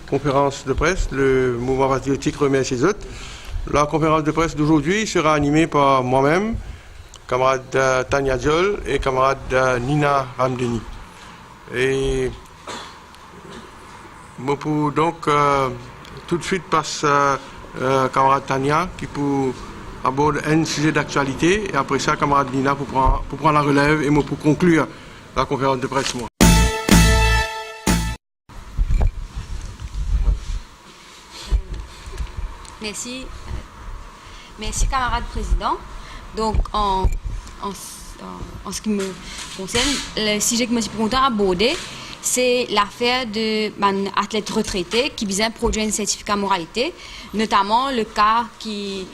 conférence de presse. Le mouvement patriotique remet ses hôtes. La conférence de presse d'aujourd'hui sera animée par moi-même, camarade Tania Diol et camarade Nina Ramdeni. Et pour donc tout de suite passe camarade Tania qui pour aborder un sujet d'actualité et après ça camarade Nina pour prendre la relève et moi pour conclure la conférence de presse moi. Merci. Merci camarade président. Donc en ce qui me concerne, le sujet que je suis content d'aborder, c'est l'affaire de athlète retraité qui vise à produire un certificat moralité, notamment le cas de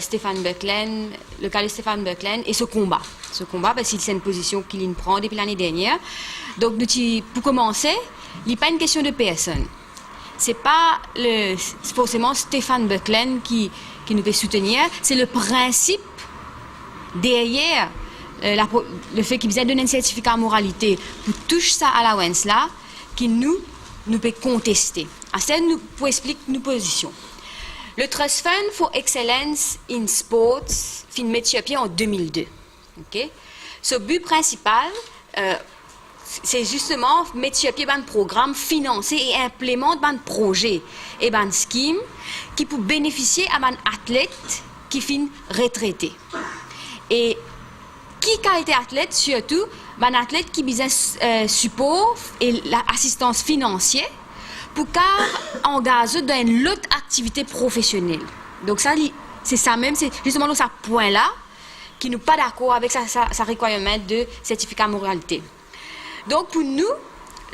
Stéphane Buckland et ce combat. Ce combat, parce que c'est une position qu'il prend depuis l'année dernière. Donc, pour commencer, il n'est pas une question de personne. Ce n'est pas forcément Stéphane Buckland qui nous fait soutenir, c'est le principe derrière le fait qu'il vise à donner un certificat de moralité pour toucher ça à la ONS là, qui nous peut contester. Assez nous pour expliquer nos positions. Le Trust Fund for Excellence in Sports fin mettre pied en 2002. Okay? Ce but principal, c'est justement mettre pied un programme financé et implémenter un projet et un scheme qui peut bénéficier à un athlète qui finit retraité. Et qui a été athlète, surtout, un athlète qui a besoin support et l'assistance financière pour engager dans une autre activité professionnelle. Donc ça, c'est ça même, c'est justement dans ce point-là qui n'est pas d'accord avec sa requirement de certificat de moralité. Donc pour nous,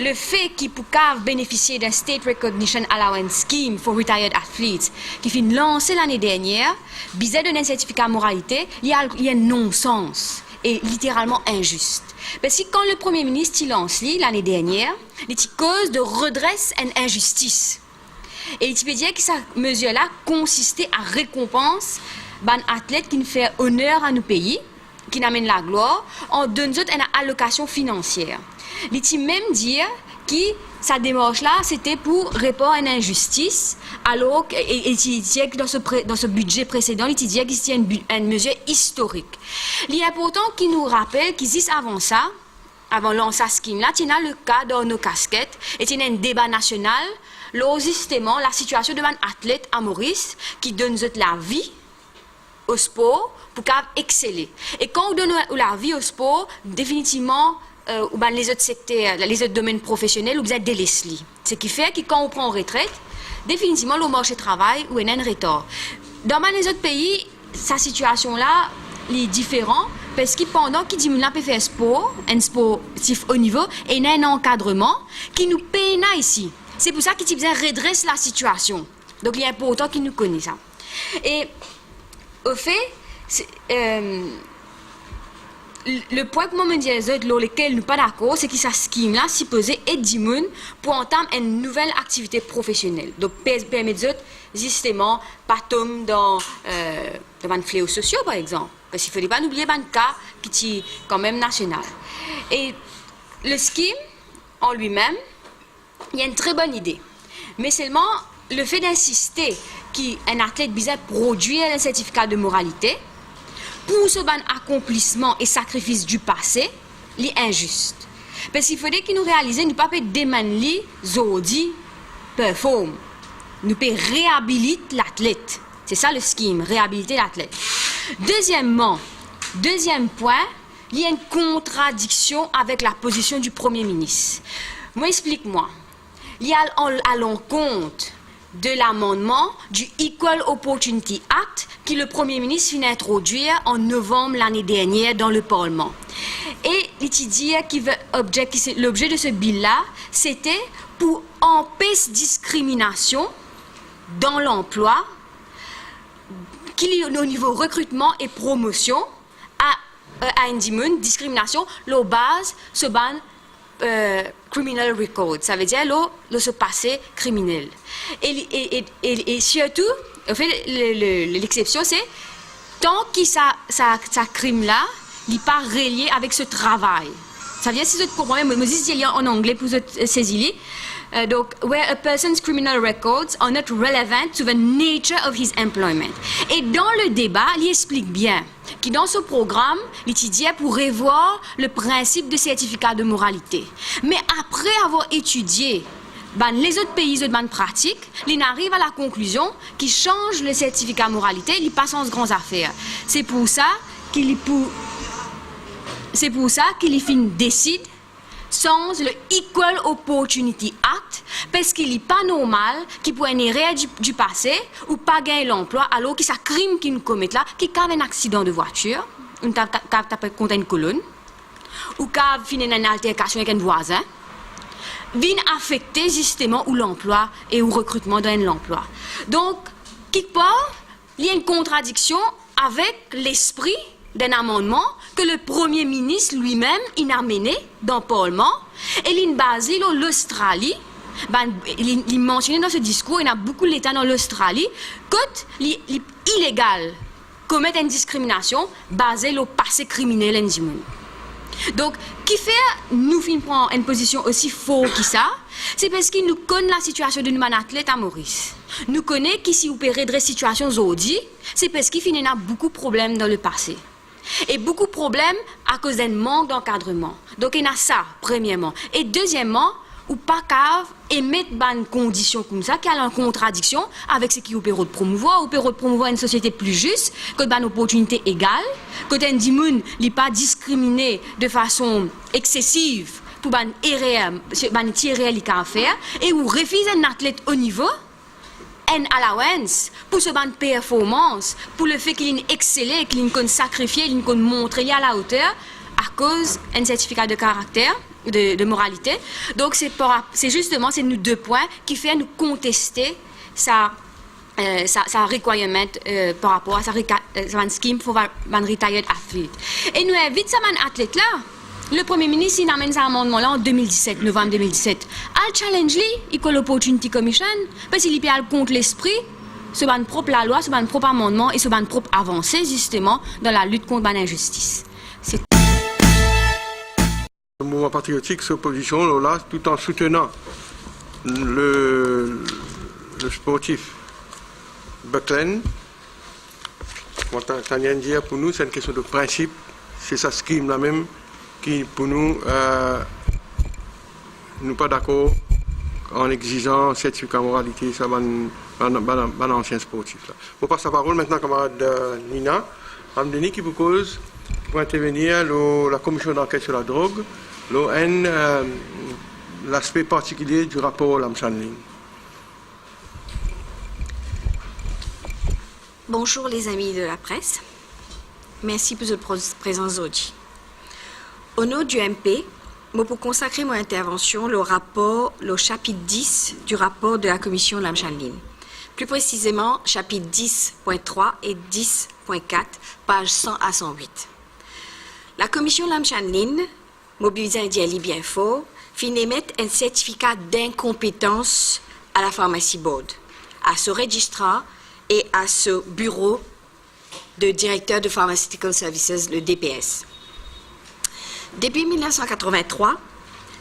le fait qu'il peut bénéficier d'un State Recognition Allowance Scheme for Retired Athletes qui finit lancé l'année dernière, besoin d'un certificat de moralité, il y a un non-sens et littéralement injuste. Parce que quand le Premier ministre lance l'année dernière, il est cause de redresse et injustice. Et il peut dire que cette mesure-là consistait à récompense un athlète qui nous fait honneur à nos pays, qui nous amène la gloire, en donnant une allocation financière. Il peut même dire que sa démarche-là, c'était pour répondre à une injustice, alors qu'il disait que dans ce budget précédent, il disait que c'était une mesure historique. Il est important qu'il nous rappelle qu'existe avant ça, avant de lancer ce scheme-là, il y a le cas dans nos casquettes, et il y a un débat national, là, justement, la situation de un athlète à Maurice qui donne la vie au sport pour exceller. Et quand on donne la vie au sport, définitivement, ou les autres secteurs, les autres domaines professionnels, ou bien délaissent. Ce qui fait que quand on prend en retraite, définitivement, le marché du travail ou un retard. Dans les autres pays, sa situation-là est différente parce que pendant qu'il diminue la faire sport, un sportif haut niveau, et il y a un encadrement qui nous peine ici. C'est pour ça qu'il redresse la situation. Donc, il est important qu'il nous connaisse ça. Et au fait, le point que moi me disais, dans lequel nous pas d'accord, c'est que ce scheme-là supposé être d'immun pour entamer une nouvelle activité professionnelle. Donc, permettre justement pas tomber dans un fléau social, par exemple. Parce qu'il ne faut pas oublier un cas qui est quand même national. Et le scheme, en lui-même, il y a une très bonne idée. Mais seulement, le fait d'insister qu'un athlète vise produire un certificat de moralité, pour ce accomplissement et sacrifice du passé, c'est injuste. Parce qu'il faudrait que nous réalisions, nous ne pouvons pas démanler, zodi, perform. Nous pouvons réhabiliter l'athlète. C'est ça le scheme, réhabiliter l'athlète. Deuxième point, il y a une contradiction avec la position du Premier ministre. Moi, explique-moi. Il y a à l'encontre de l'amendement du Equal Opportunity Act que le Premier ministre vient d'introduire en novembre l'année dernière dans le Parlement. Et il dit que l'objet de ce bill-là, c'était pour empêcher discrimination dans l'emploi, qu'il y ait au niveau recrutement et promotion à une discrimination, la base se ban criminal record, ça veut dire le se passé criminel. Et surtout, en fait, l'exception c'est tant que ça crime-là n'est pas relié avec ce travail. Ça veut dire si vous comprenez, moi je dis en anglais pour vous saisir, Donc, where a person's criminal records are not relevant to the nature of his employment. Et dans le débat, il explique bien que dans ce programme, l'étudiant pourrait voir le principe de certificat de moralité. Mais après avoir étudié les autres pays, les autres pratiques, ils arrivent à la conclusion qu'ils changent le certificat de moralité, ils passent en grandes affaires. C'est pour ça qu'ils décident sans le Equal Opportunity Act, parce qu'il n'est pas normal qu'il puisse être du passé ou pas gagner l'emploi, alors que c'est un crime qu'ils nous commettent là, qui a un accident de voiture, qui a contre une colonne, ou qui a fini une altercation avec un voisin, vient affecter justement l'emploi et le recrutement dans l'emploi. Donc, quelque part, il y a une contradiction avec l'esprit d'un amendement que le Premier ministre lui-même a mené dans le Parlement et il est basé dans l'Australie. Il mentionné dans ce discours, il y a beaucoup d'États dans l'Australie, quand il est illégal commettre une discrimination basée sur le passé criminel du monde. Donc, qui fait nous prendre une position aussi forte que ça, c'est parce qu'il nous connaît la situation de nos athlètes à Maurice. Nous connaît qu'ici opérer de situations aujourd'hui, c'est parce qu'il y a beaucoup de problèmes dans le passé. Et beaucoup de problèmes à cause d'un manque d'encadrement. Donc, il y a ça, premièrement. Et deuxièmement, ou pas cave émettre une condition comme ça qui est en contradiction avec ce qui opère de promouvoir une société plus juste, que une opportunité égale, que un dimoun n'est pas discriminé de façon excessive pour une réelle faire et où refuse un athlète au niveau un allowance pour ce ban performance, pour le fait qu'il est excellé, qu'il est sacrifié, qu'il est montré à la hauteur à cause d'un certificat de caractère, de moralité. Donc c'est justement ces deux points qui fait nous contester sa requirement par rapport à sa scheme pour un retired athlete. Et nous invitons ce athlète là. Le Premier ministre il amène cet amendement-là en 2017, novembre 2017. Al challenge Equal Opportunity Commission, parce qu'il est contre l'esprit, ce ban propre la loi, ce ban propre amendement et ce ban propre avancée justement dans la lutte contre l'injustice. Le mouvement patriotique s'opposition là, tout en soutenant le sportif Buckland. Tania dit pour nous, c'est une question de principe, c'est sa scheme là même. Qui, pour nous, nous pas d'accord en exigeant certificat moralité, ça va un ancien sportif. On passe la parole maintenant à camarade Nina Ramdeni qui propose pour intervenir la commission d'enquête sur la drogue, l'aspect particulier du rapport Lamchanling. Bonjour les amis de la presse. Merci pour votre présence aujourd'hui. Au nom du MP, je peux consacrer mon intervention au chapitre 10 du rapport de la commission Lamchanling. Plus précisément, chapitre 10.3 et 10.4, pages 100 à 108. La commission Lamchanling, mobilisée un dialogue bien fort, fit émettre un certificat d'incompétence à la pharmacie board, à ce registrar et à ce bureau de directeur de Pharmaceutical Services, le DPS. Depuis 1983,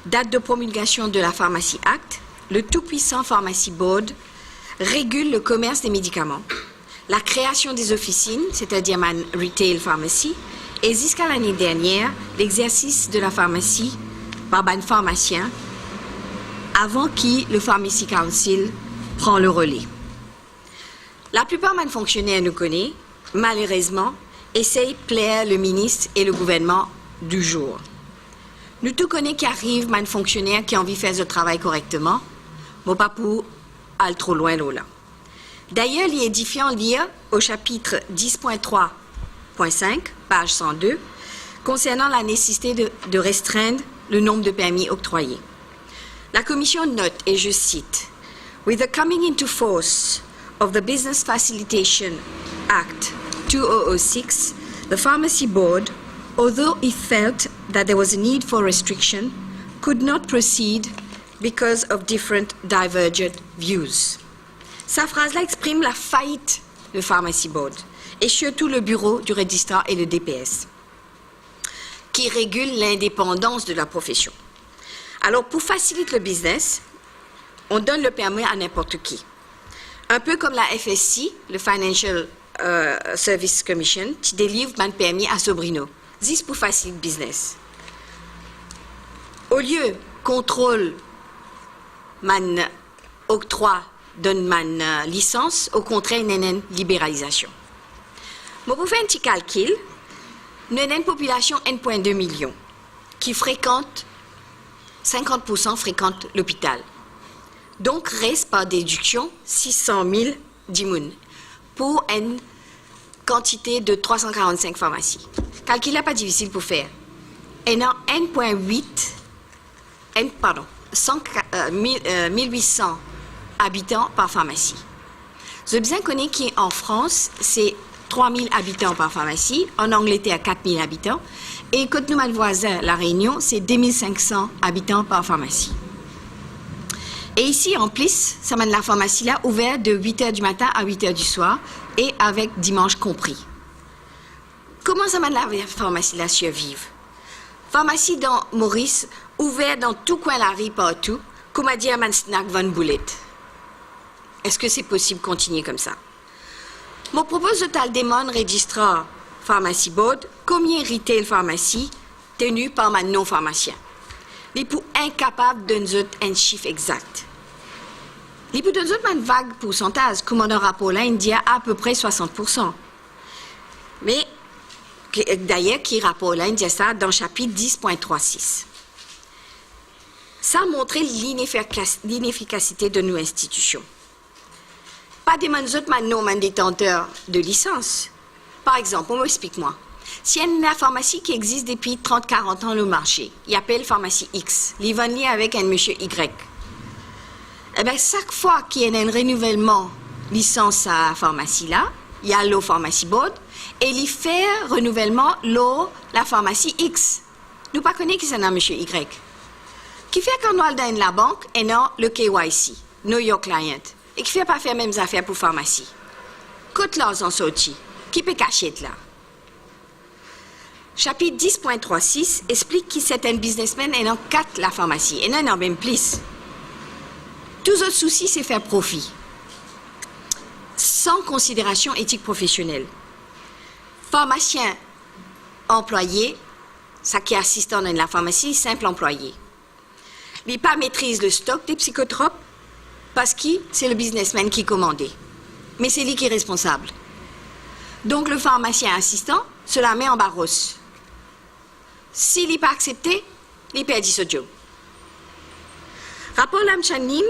date de promulgation de la Pharmacy Act, le tout-puissant Pharmacy Board régule le commerce des médicaments, la création des officines, c'est-à-dire man retail pharmacy, et jusqu'à l'année dernière, l'exercice de la pharmacie par un pharmacien, avant que le Pharmacy Council prend le relais. La plupart des fonctionnaires nous connaissent, malheureusement, essayent de plaire le ministre et le gouvernement du jour. Nous tous connaissons qui arrive un fonctionnaire qui a envie de faire ce travail correctement, mais pas pour aller trop loin là. D'ailleurs, il est édifiant de lire au chapitre 10.3.5, page 102, concernant la nécessité de restreindre le nombre de permis octroyés. La commission note, et je cite, With the coming into force of the Business Facilitation Act 2006, the Pharmacy Board, although it felt that there was a need for restriction, could not proceed because of different divergent views. Sa phrase-là exprime la faillite du Pharmacy Board et surtout le bureau du registrar et le DPS, qui régule l'indépendance de la profession. Alors, pour faciliter le business, on donne le permis à n'importe qui. Un peu comme la FSC, le Financial Service Commission, qui délivre un permis à Sobrino. C'est pour faciliter le business. Au lieu contrôle man octroi donne man licence, au contraire, il y a une libéralisation. Mais pour faire un petit calcul, nous avons une population 1,2 million qui fréquente, 50% fréquente l'hôpital. Donc, reste par déduction 600 000 dimoun pour une quantité de 345 pharmacies. Calcul n'est pas difficile pour faire. Et dans 1800 habitants par pharmacie. Je bien connais qu'en France, c'est 3000 habitants par pharmacie, en Angleterre, 4000 habitants, et quand nous, notre voisin, La Réunion, c'est 2500 habitants par pharmacie. Et ici, en plus, ça mène la pharmacie là, ouverte de 8h du matin à 8h du soir, et avec dimanche compris. Comment ça mène la pharmacie là survivre? Pharmacie dans Maurice, ouverte dans tout coin de la rue partout, comme a dit un snack Van Bullet. Est-ce que c'est possible de continuer comme ça? Je propose de tal demande registrar pharmacie board, combien retail pharmacie tenue par un non-pharmacien. Il est incapable de nous donner un chiffre exact. Il peut nous donner un vague pourcentage, comme on a un rapport là, il dit à peu près 60%. Mais d'ailleurs, qui rapport là, il dit ça dans le chapitre 10.36. Ça a montré l'inefficacité de nos institutions. Pas des non détenteurs de licence. Par exemple, explique-moi. S'il y a une pharmacie qui existe depuis 30-40 ans sur le marché, il appelle pharmacie X, il va lier avec un monsieur Y. Eh bien, chaque fois qu'il y a un renouvellement licence à la pharmacie là, il y a le pharmacie board, et il fait renouvellement la pharmacie X. Nous ne connaissons pas qui c'est un monsieur Y. Qui fait qu'on doit dans la banque et non le KYC, Know Your Client, et qui fait pas faire les mêmes affaires pour pharmacie. Côte là en sorti, qui peut cacher là? Chapitre 10.36 explique que c'est un businessman et non 4 la pharmacie, et non même plus. Tous autres soucis, c'est faire profit, sans considération éthique professionnelle. Pharmacien employé, ça qui est assistant dans la pharmacie, simple employé. Il pas maîtrise le stock des psychotropes parce que c'est le businessman qui commandait. Mais c'est lui qui est responsable. Donc le pharmacien assistant se la met en barrosse. S'il n'est pas accepté, il perd ce job. Rapport Lamchanin,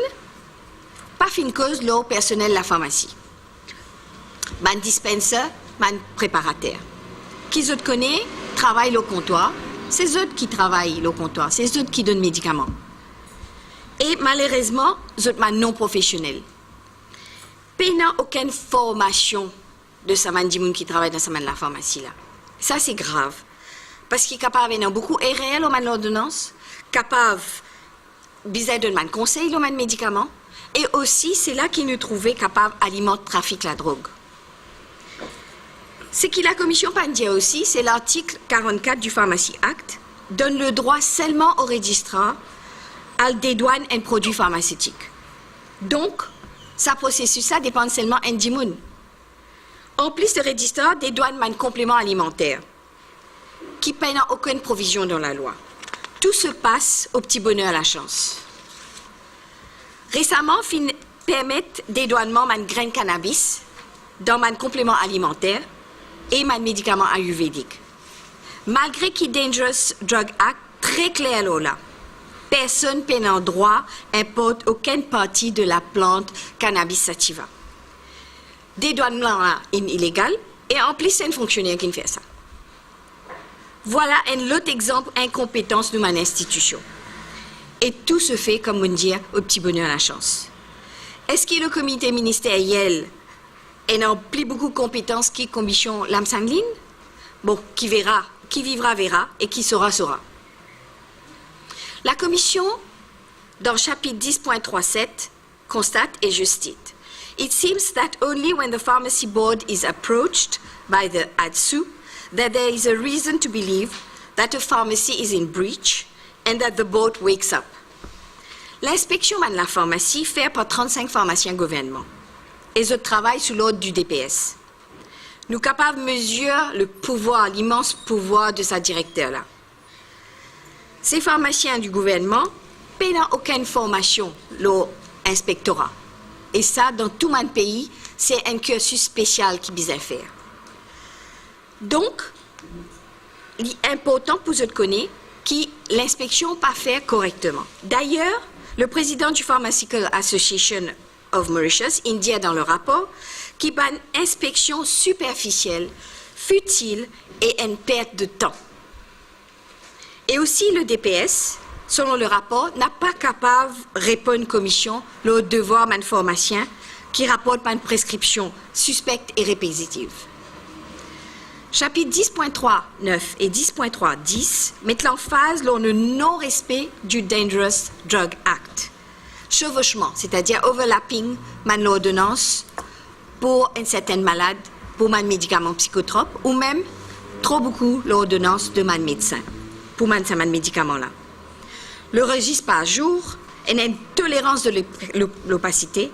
pas fin cause l'eau personnel de la pharmacie. Man dispenser, man préparateur. Qui autres connaît, travaille au comptoir. C'est eux qui travaillent au comptoir, c'est eux qui donnent médicaments. Et malheureusement, eux man non professionnels. Ils n'ont aucune formation de Saman Dimoun qui travaille dans la pharmacie là. Ça c'est grave. Parce qu'il est capable de beaucoup réel au man l'ordonnance, capable de donner conseil au man médicaments, et aussi c'est là qu'il nous trouvait capable d'alimenter le trafic la drogue. Ce que la commission Pandia aussi, c'est l'article 44 du Pharmacy Act, donne le droit seulement au registraire à dédouaner un produit pharmaceutique. Donc, ce processus ça dépend seulement d'un dimoun. En plus, le registraire dédouane un complément alimentaire qui paie aucune provision dans la loi. Tout se passe au petit bonheur à la chance. Récemment, permettent dédouanement de graines cannabis dans un complément alimentaire et un médicament ayurvédique. Malgré qu'il Dangerous Drug Act très clair là, personne n'a droit importe aucune partie de la plante cannabis sativa. Dédouanement est illégal et en plus c'est un fonctionnaire qui fait ça. Voilà un autre exemple d'incompétence de mon institution. Et tout se fait, comme on dit, au petit bonheur à la chance. Est-ce que le comité ministériel n'a plus beaucoup de compétences qui commission l'âme sanguine? Bon, qui verra, qui vivra verra, et qui saura saura. La commission, dans le chapitre 10.37, constate, et je cite, It seems that only when the pharmacy board is approached by the ADSU that there is a reason to believe that a pharmacy is in breach and that the board wakes up. L'inspection de la pharmacie fait par 35 pharmaciens gouvernement. Et je travaille sous l'ordre du DPS. Nous sommes capables de mesurer le pouvoir, l'immense pouvoir de sa directeur-là. Ces pharmaciens du gouvernement n'ont aucune formation, l'inspectorat. Et ça, dans tout mon pays, c'est un cursus spécial qui vise à faire. Donc, l'important pour vous connaître que l'inspection pas fait correctement. D'ailleurs, le président du Pharmaceutical Association of Mauritius indique dans le rapport qu'il y a une inspection superficielle, futile et une perte de temps. Et aussi le DPS, selon le rapport, n'a pas capable de répondre à une commission le devoir d'un pharmacien qui rapporte pas une prescription suspecte et répétitive. Chapitre 10.3.9 et 10.3.10 mettent l'emphase sur le non-respect du Dangerous Drug Act. Chevauchement, c'est-à-dire overlapping de l'ordonnance pour une certaine malade, pour un médicament psychotrope, ou même trop beaucoup l'ordonnance de mon médecin, pour ce médicament-là. Le registre par jour, il y a une tolérance de l'opacité,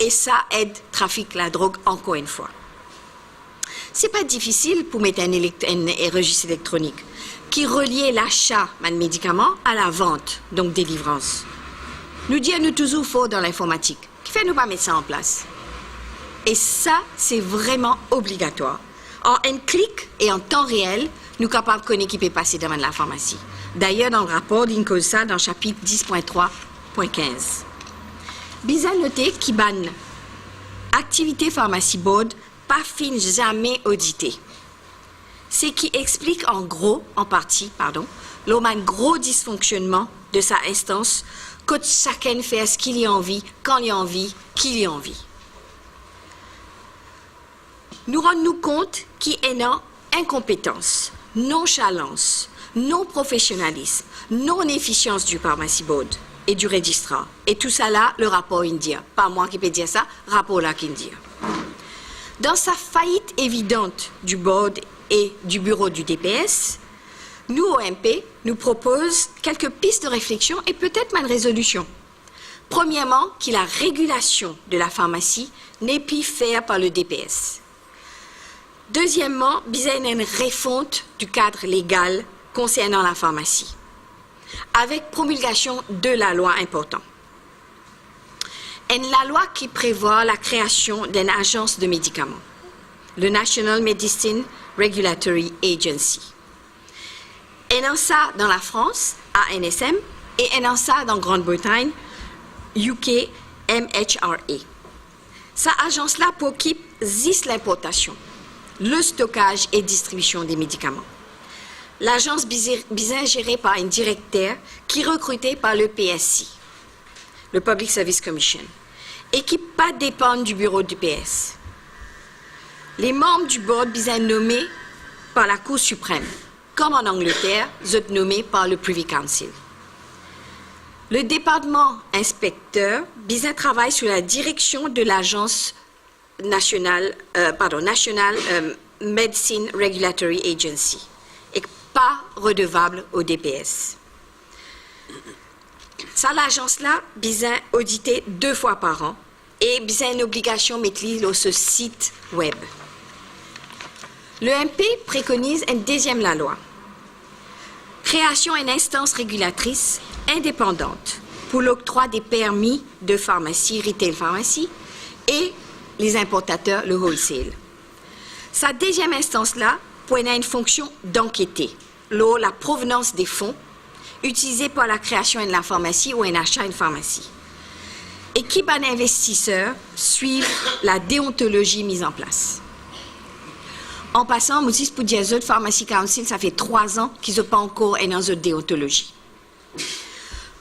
et ça aide le trafic de la drogue encore une fois. Ce n'est pas difficile pour mettre un registre électronique qui relie l'achat d'un médicament à la vente, donc délivrance. Nous disons toujours fort dans l'informatique. Qui fait nous pas mettre ça en place? Et ça, c'est vraiment obligatoire. En un clic et en temps réel, nous sommes capables de connaître qui peut passer devant la pharmacie. D'ailleurs, dans le rapport, il cause ça dans le chapitre 10.3.15. Bizarre noter qu'il y a une activité pharmacie board pas fin jamais auditée. Ce qui explique en partie, un gros dysfonctionnement de sa instance que chacun fait ce qu'il y a envie, quand il y a envie, qu'il y a envie. Nous rendons compte qu'il y a une incompétence, nonchalance, non-professionnalisme, non-efficience du pharmacie board et du registrar. Et tout ça là, le rapport indien. Pas moi qui peux dire ça, rapport là qui dit. Dans sa faillite évidente du board et du bureau du DPS, nous, OMP, nous proposons quelques pistes de réflexion et peut-être une résolution. Premièrement, que la régulation de la pharmacie n'est plus faite par le DPS. Deuxièmement, besoin d'une refonte du cadre légal concernant la pharmacie, avec promulgation de la loi importante. La loi qui prévoit la création d'une agence de médicaments, le National Medicine Regulatory Agency. Et en ça dans la France, ANSM, et en ça dans Grande-Bretagne, UK MHRA. Cette agence-là s'occupe de l'importation, le stockage et distribution des médicaments. L'agence est gérée par un directeur qui est recruté par le PSC, le Public Service Commission, et qui ne pas dépendre du bureau du PS. Les membres du board sont nommés par la Cour suprême, comme en Angleterre, sont nommés par le Privy Council. Le département inspecteur travaille sous la direction de l'agence National Medicine Regulatory Agency et pas redevable au DPS. Ça, l'agence-là, besoin auditer 2 fois par an et besoin une obligation de mettre sur ce site web. Le MP préconise une deuxième la loi. Création d'une instance régulatrice indépendante pour l'octroi des permis de pharmacie, retail pharmacie, et les importateurs, le wholesale. Sa deuxième instance-là pourrait avoir une fonction d'enquêter la provenance des fonds utilisés pour la création de la pharmacie ou un achat d'une pharmacie. Et qui ban investisseurs suivent la déontologie mise en place. En passant, Moutis pour dire que Pharmacy Council, ça fait 3 ans qu'ils n'ont pas encore une déontologie.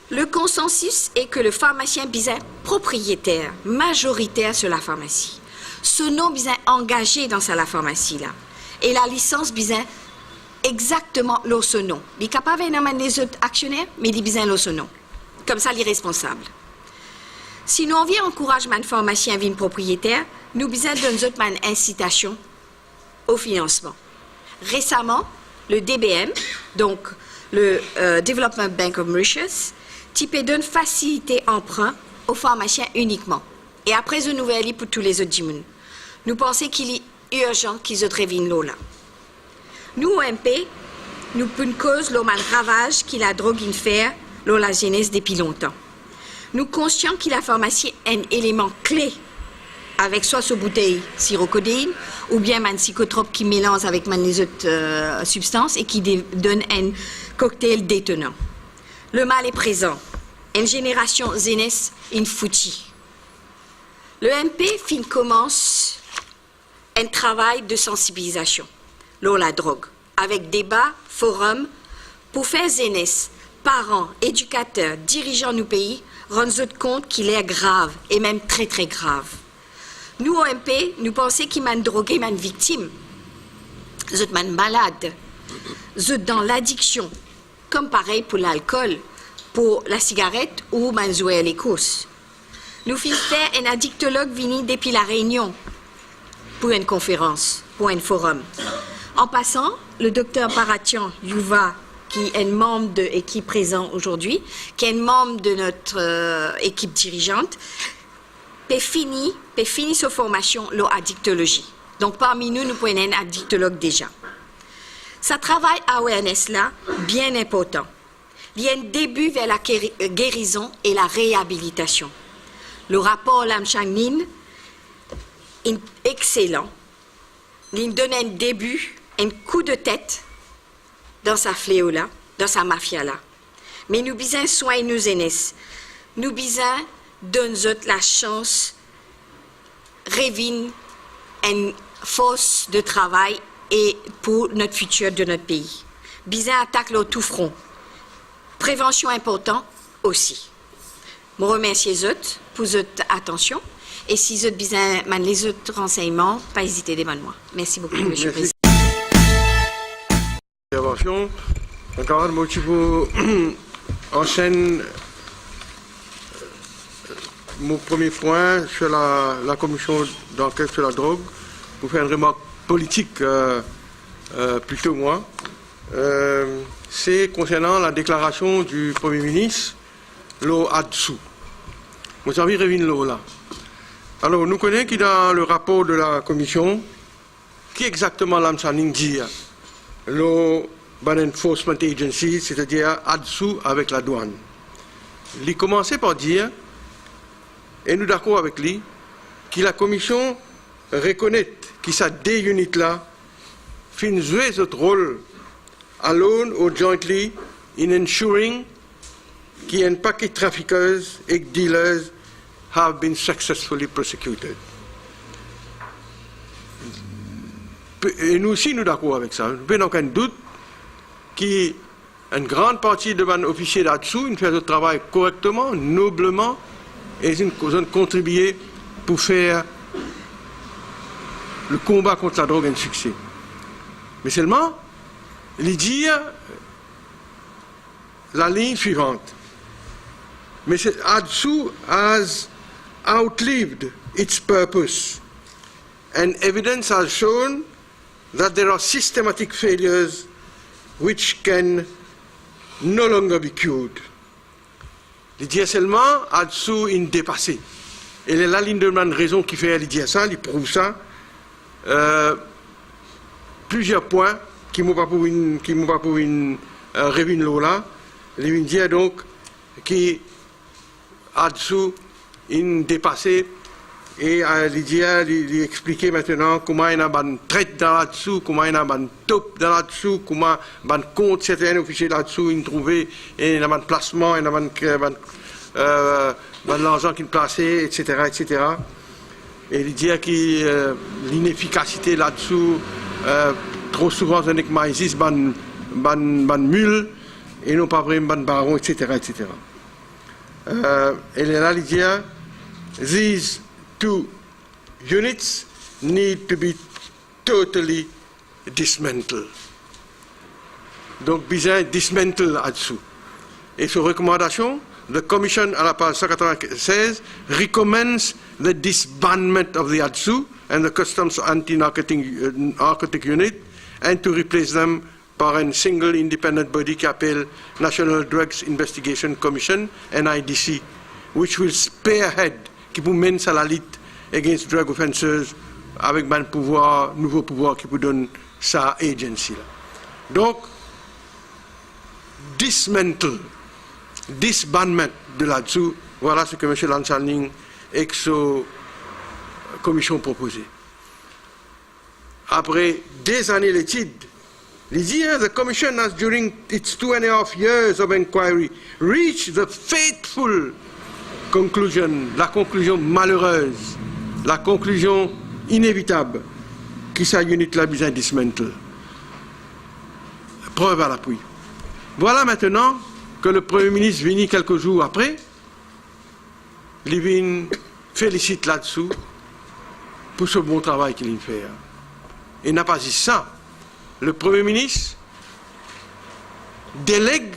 Le consensus est que le pharmacien est propriétaire, majoritaire sur la pharmacie. Ce nom est engagé dans la pharmacie-là. Et la licence est exactement ce nom. Il est capable de nommer les autres actionnaires, mais il est ce nom. Comme ça, il est responsable. Si nous envoyons encouragement de pharmacien à une propriétaire, nous avons donné une incitation au financement. Récemment, le DBM, donc le Development Bank of Mauritius, type donne facilité emprunt aux pharmaciens uniquement. Et après, une nouvelle pour tous les autres djimoun. Nous pensons qu'il est urgent qu'ils reviennent là. Nous, au MP, nous pouvons cause le ravage qu'il a drogue in faire la jeunesse depuis longtemps. Nous conscients que la pharmacie est un élément clé avec soit ce bouteille sirocodéine ou bien un psychotrope qui mélange avec les autres substances et qui donne un cocktail détonnant. Le mal est présent. Une génération jeunesse in foutie. Le MP commence un travail de sensibilisation sur la drogue, avec débats, forums, pour faire jeunesse, parents, éducateurs, dirigeants du pays, rendre compte qu'il est grave, et même très très grave. Nous, au MP, nous pensons qu'il y a une drogué, une victime, ils sont malades, ils sont dans l'addiction, comme pareil pour l'alcool, pour la cigarette ou jouer à les courses. Nous faisons faire un addictologue venu depuis la Réunion pour une conférence, pour un forum. En passant, le docteur Paratian Yuva, qui est un membre de l'équipe présent aujourd'hui, qui est un membre de notre équipe dirigeante, peut finir sa formation l'addictologie. Donc parmi nous, nous prenons un addictologue déjà. Ça travail awareness là, bien important. Il y a un début vers la guérison et la réhabilitation. Le rapport Lam Chang Nin est excellent. Il donne un début, un coup de tête dans sa fléau-là, dans sa mafia-là. Mais nous besoin soigner nos aînés. Nous besoin donner la chance, révine une force de travail et pour notre futur de notre pays. Besoin attaque le tout front. Prévention important aussi. Je remercie les autres pour votre attention. Et si vous avez besoin les autres renseignements, pas hésiter à demander moi. Merci beaucoup, M. le Président. Intervention. Un camarade Mochibo enchaîne mon premier point sur la commission d'enquête sur la drogue pour faire une remarque politique plutôt moi. C'est concernant la déclaration du Premier ministre, l'eau Adsou. Vous avez revu l'eau là. Alors, nous connaissons qui dans le rapport de la commission, qui exactement l'Amsaning dit, l'eau Enforcement Agency, c'est-à-dire Adsou avec la douane. Il commençait par dire, et nous d'accord avec lui, que la commission reconnaît que sa deux unités là, fin jouer ce rôle alone or jointly in ensuring that packet traffickers and dealers have been successfully prosecuted. Et nous aussi, nous d'accord avec ça. Nous n'avons aucun doute qu'une grande partie de nos officiers là-dessous, ils font le travail correctement, noblement, et ils ont contribué pour faire le combat contre la drogue un succès. Mais seulement, il dit la ligne suivante. Mais Adsou has outlived its purpose, and evidence has shown that there are systematic failures which can no longer be cured. Il dit seulement Adsou est dépassé. Et la ligne de raison qui fait il dit ça, il prouve ça. Plusieurs points qui m'ont pas pour une réunion là. Il dit donc qui Adsou est dépassé et il expliquait maintenant comment il y a une traite dans là-dessous, comment il y a un top dans là-dessous, comment il y a un compte certains officiers là-dessous, ils trouvaient, et il y a un placement, il y a l'argent qu'il plaçait, etc., etc. Et il dit que l'inefficacité là-dessous, trop souvent, c'est que maïs, ban mule, et non pas vraiment ban baron, etc., etc. Et là, il dit, these two units need to be totally dismantled. Donc, besoin dismantle là-dessous. Et sur recommandation, the Commission, à la page 196, recommends the disbandment of the ADSU and the Customs Anti-Narcotic Unit and to replace them par un single independent body qui appelle National Drugs Investigation Commission, NIDC, which will spearhead, qui vous mène à la lutte against drug offenses avec un pouvoir, nouveau pouvoir qui vous donne sa agency. Donc, dismantle, disbandment de là-dessous, voilà ce que M. Lansaning et sa commission proposée. Après des années d'études, il dit, the commission has, during its 2.5 years of inquiry, reached the fateful conclusion, la conclusion malheureuse, la conclusion inévitable, qui sa unit la besoin dismantle. Preuve à l'appui. Voilà maintenant que le Premier ministre venu quelques jours après, il félicite là-dessous pour ce bon travail qu'il fait. Et n'a pas dit ça. Le Premier ministre délègue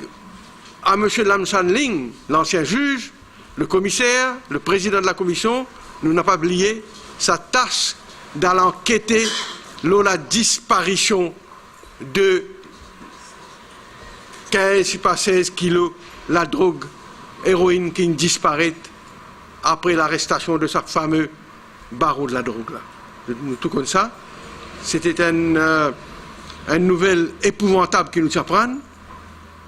à M. Lam San Ling, l'ancien juge, le commissaire, le président de la commission, nous n'a pas oublié sa tâche d'aller enquêter la disparition de 15 pas 16 kilos la drogue héroïne qui disparaît après l'arrestation de ce fameux barreau de la drogue là. Tout comme ça, c'était une nouvelle épouvantable qui nous surprend.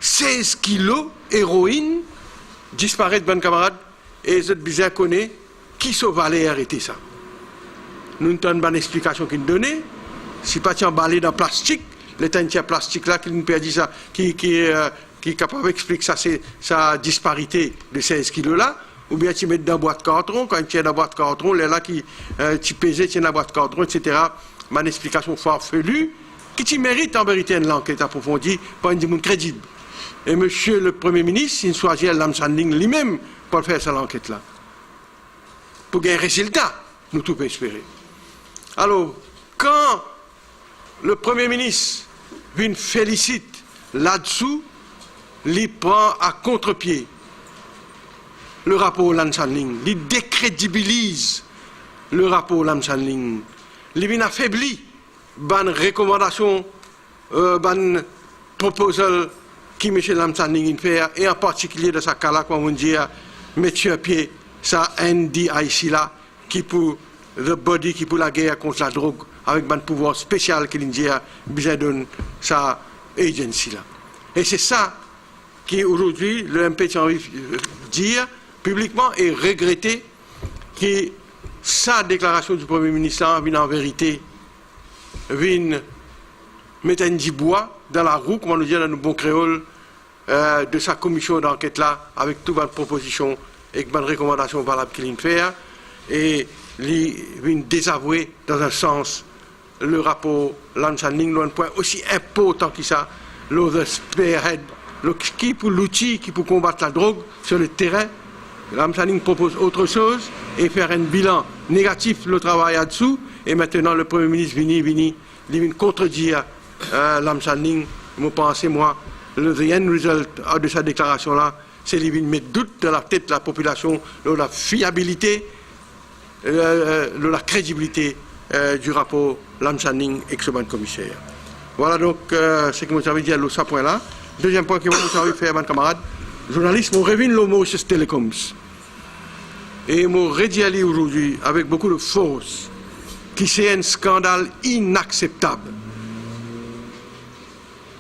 16 kilos héroïne disparaît, bon camarade, et vous êtes bien connu qui sauvalait arrêter ça. Nous avons une bonne explication qu'il nous donnait. Si pas emballé dans le plastique, les teintes plastique là qui nous a dit ça, qui est capable d'expliquer ça, c'est sa disparité de 16 kilos là, ou bien tu mets dans la boîte de carton, quand tu es dans la boîte de carton, les là qui tu pesais, tu es dans la boîte de carton, etc. Une explication farfelue qui tu mérite en vérité une enquête approfondie par un monde crédible. Et monsieur le Premier ministre, il choisit Lam San Ling lui-même pour faire cette enquête-là. Pour gagner un résultat, nous tout espérer. Alors, quand le Premier ministre vient félicite là-dessous, il prend à contre-pied le rapport Lam San Ling, il décrédibilise le rapport Lam San Ling, il vient affaiblir les recommandations, les proposals qui M. Lam San Ling fait, et en particulier de sa cas-là, comme on dit, mettre à pied sa NDIC là, qui pour the body, qui pour la guerre contre la drogue, avec un pouvoir spécial qu'il a besoin de sa agency là. Et c'est ça qui aujourd'hui le MP a envie de dire publiquement et regretter que sa déclaration du Premier ministre vient en vérité vient mettre un petit bois dans la roue, comme on nous dit dans nos bons créoles, de sa commission d'enquête là, avec toutes les propositions et les recommandations valables qu'il vient faire, et il vient désavouer dans un sens le rapport Lam San Ling, un point aussi important que ça, le spearhead, qui pour l'outil qui pour combattre la drogue sur le terrain. Lam San Ling propose autre chose et faire un bilan négatif le travail là-dessous. Et maintenant le Premier ministre vient contredire Lam San Ling. Je pense, moi, le end result de sa déclaration-là, c'est qu'il mettre doute dans la tête de la population de la fiabilité, de la crédibilité du rapport Lam San Ling et ce commissaire. Voilà donc ce que vous avez dit à ce point-là. Deuxième point que vous avez fait, mes camarades, journalistes, on revient le mot chez Telecoms. Et on redit à lui aujourd'hui, avec beaucoup de force, qui c'est un scandale inacceptable.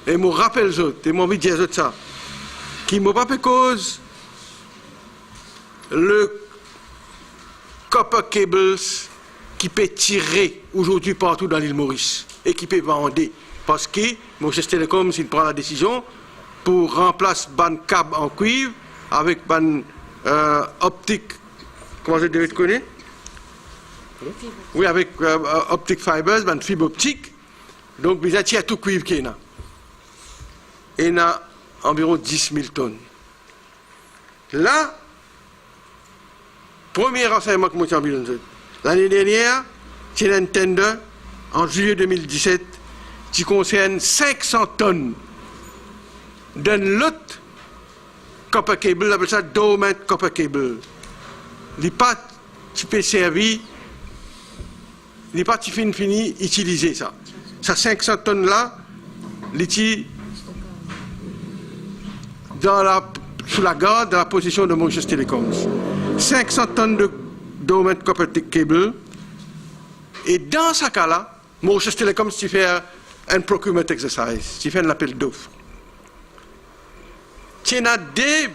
Et je rappelle les autres, et je envie de dire ça, qui ne pas fait cause le copper cables qui peut tirer aujourd'hui partout dans l'île Maurice et qui peut vendre. Parce que M. Telecom, s'il prend la décision pour remplacer ban câble en cuivre avec ban optique, comment je devais te connaître? Oui, avec optic fibers, ban fibre optique. Donc, il y a tout cuivre qui est là. Et il y a environ 10 000 tonnes. Là, premier renseignement que je me suis l'année dernière, c'est un tender en juillet 2017 qui concerne 500 tonnes d'un lot copper cable, on appelle ça dormant copper cable. Il n'est pas tu peux servir, il n'est pas fini utiliser ça. Ça 500 tonnes là, Liti sous la garde de la position de Mauritius Telecoms. 500 tonnes de dormant copper cable. Et dans ce cas-là, Mauritius Telecoms tu fait un procurement exercise, tu fais un appel d'offres. Tu as des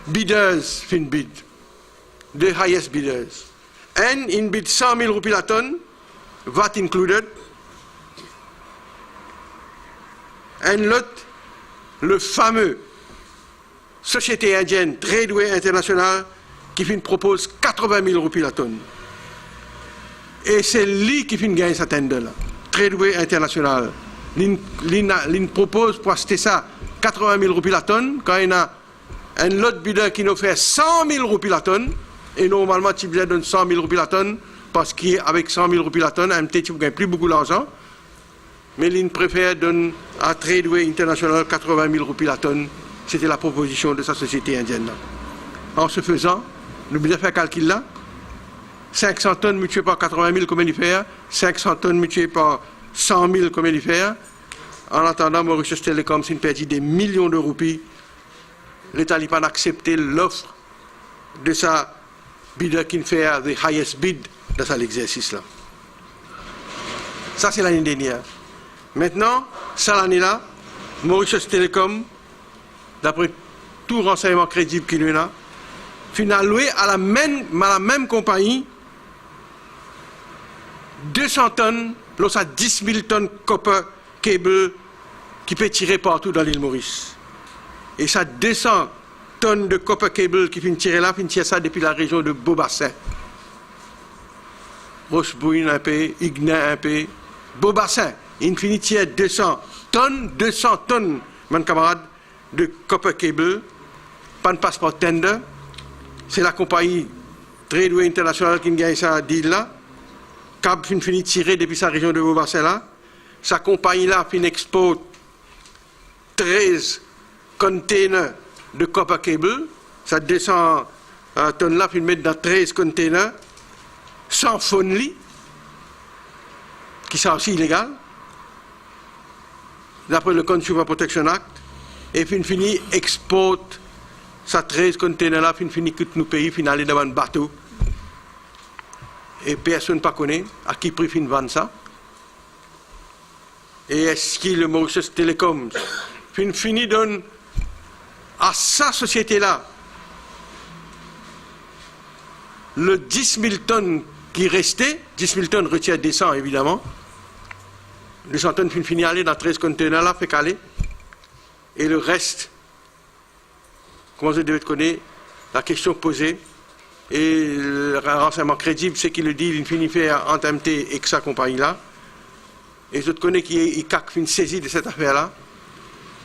bidders, fin bid, the highest bidders. And in bid 100 000 roupies la tonne, VAT included. And l'autre, le fameux Société indienne Tradeway International qui propose 80 000 roupies la tonne. Et c'est lui qui gagne cette tender-là. Tradeway International. Il propose pour acheter ça 80 000 roupies la tonne, quand il y a un autre bidder qui nous fait 100 000 roupies la tonne, et normalement tu donnes 100 000 roupies la tonne, parce qu'avec 100 000 roupies la tonne, MT tu ne gagnes plus beaucoup d'argent, mais il préfère donner à Tradeway International 80 000 roupies la tonne. C'était la proposition de sa société indienne. Là. En ce faisant, nous devons faire un calcul là. 500 tonnes multipliées par 80 000, combien il fait? 500 tonnes multipliées par 100 000, combien il fait? En attendant, Mauritius Telecom, s'il perdit des millions de roupies, l'État n'a pas accepté l'offre de sa bidder qui fait the highest bid dans l'exercice là. Ça, c'est l'année dernière. Maintenant, ça l'année-là, Mauritius Telecom, d'après tout renseignement crédible qu'il y a, finit loué à la même compagnie 200 tonnes, plus à 10 000 tonnes copper cable qui peut tirer partout dans l'île Maurice. Et ça 200 tonnes de copper cable qui finit tirer là, finit tirer ça depuis la région de Beaubassin. Rochebouine un peu, Ignan un peu, Beaubassin. Il finit tirer 200 tonnes, mon camarade, de copper cable, pas de passeport tender. C'est la compagnie Tradeway International qui gagne ça deal là. Cab finit tirer depuis sa région de Beaubassin là. Sa compagnie là fin exporte 13 containers de copper cable. Ça 200 tonnes là fin mettre dans 13 containers sans phone qui sont aussi illégal. D'après le Consumer Protection Act. Et finit exporte ça 13 containers là, finit que nos pays, finit aller dans un bateau. Et personne ne connaît à qui prix fin vendre ça. Et est-ce que le Mauritius Telecom finit donne à sa société-là le 10 000 tonnes qui restait, 10 000 tonnes retient 200 évidemment. 200 tonnes finit aller dans 13 containers là, fait caler. Et le reste, comment vous devez connaître la question posée, et le renseignement crédible, c'est qu'il le dit, il finit faire entamer avec sa compagnie-là, et je connais qu'il y a une saisie de cette affaire-là,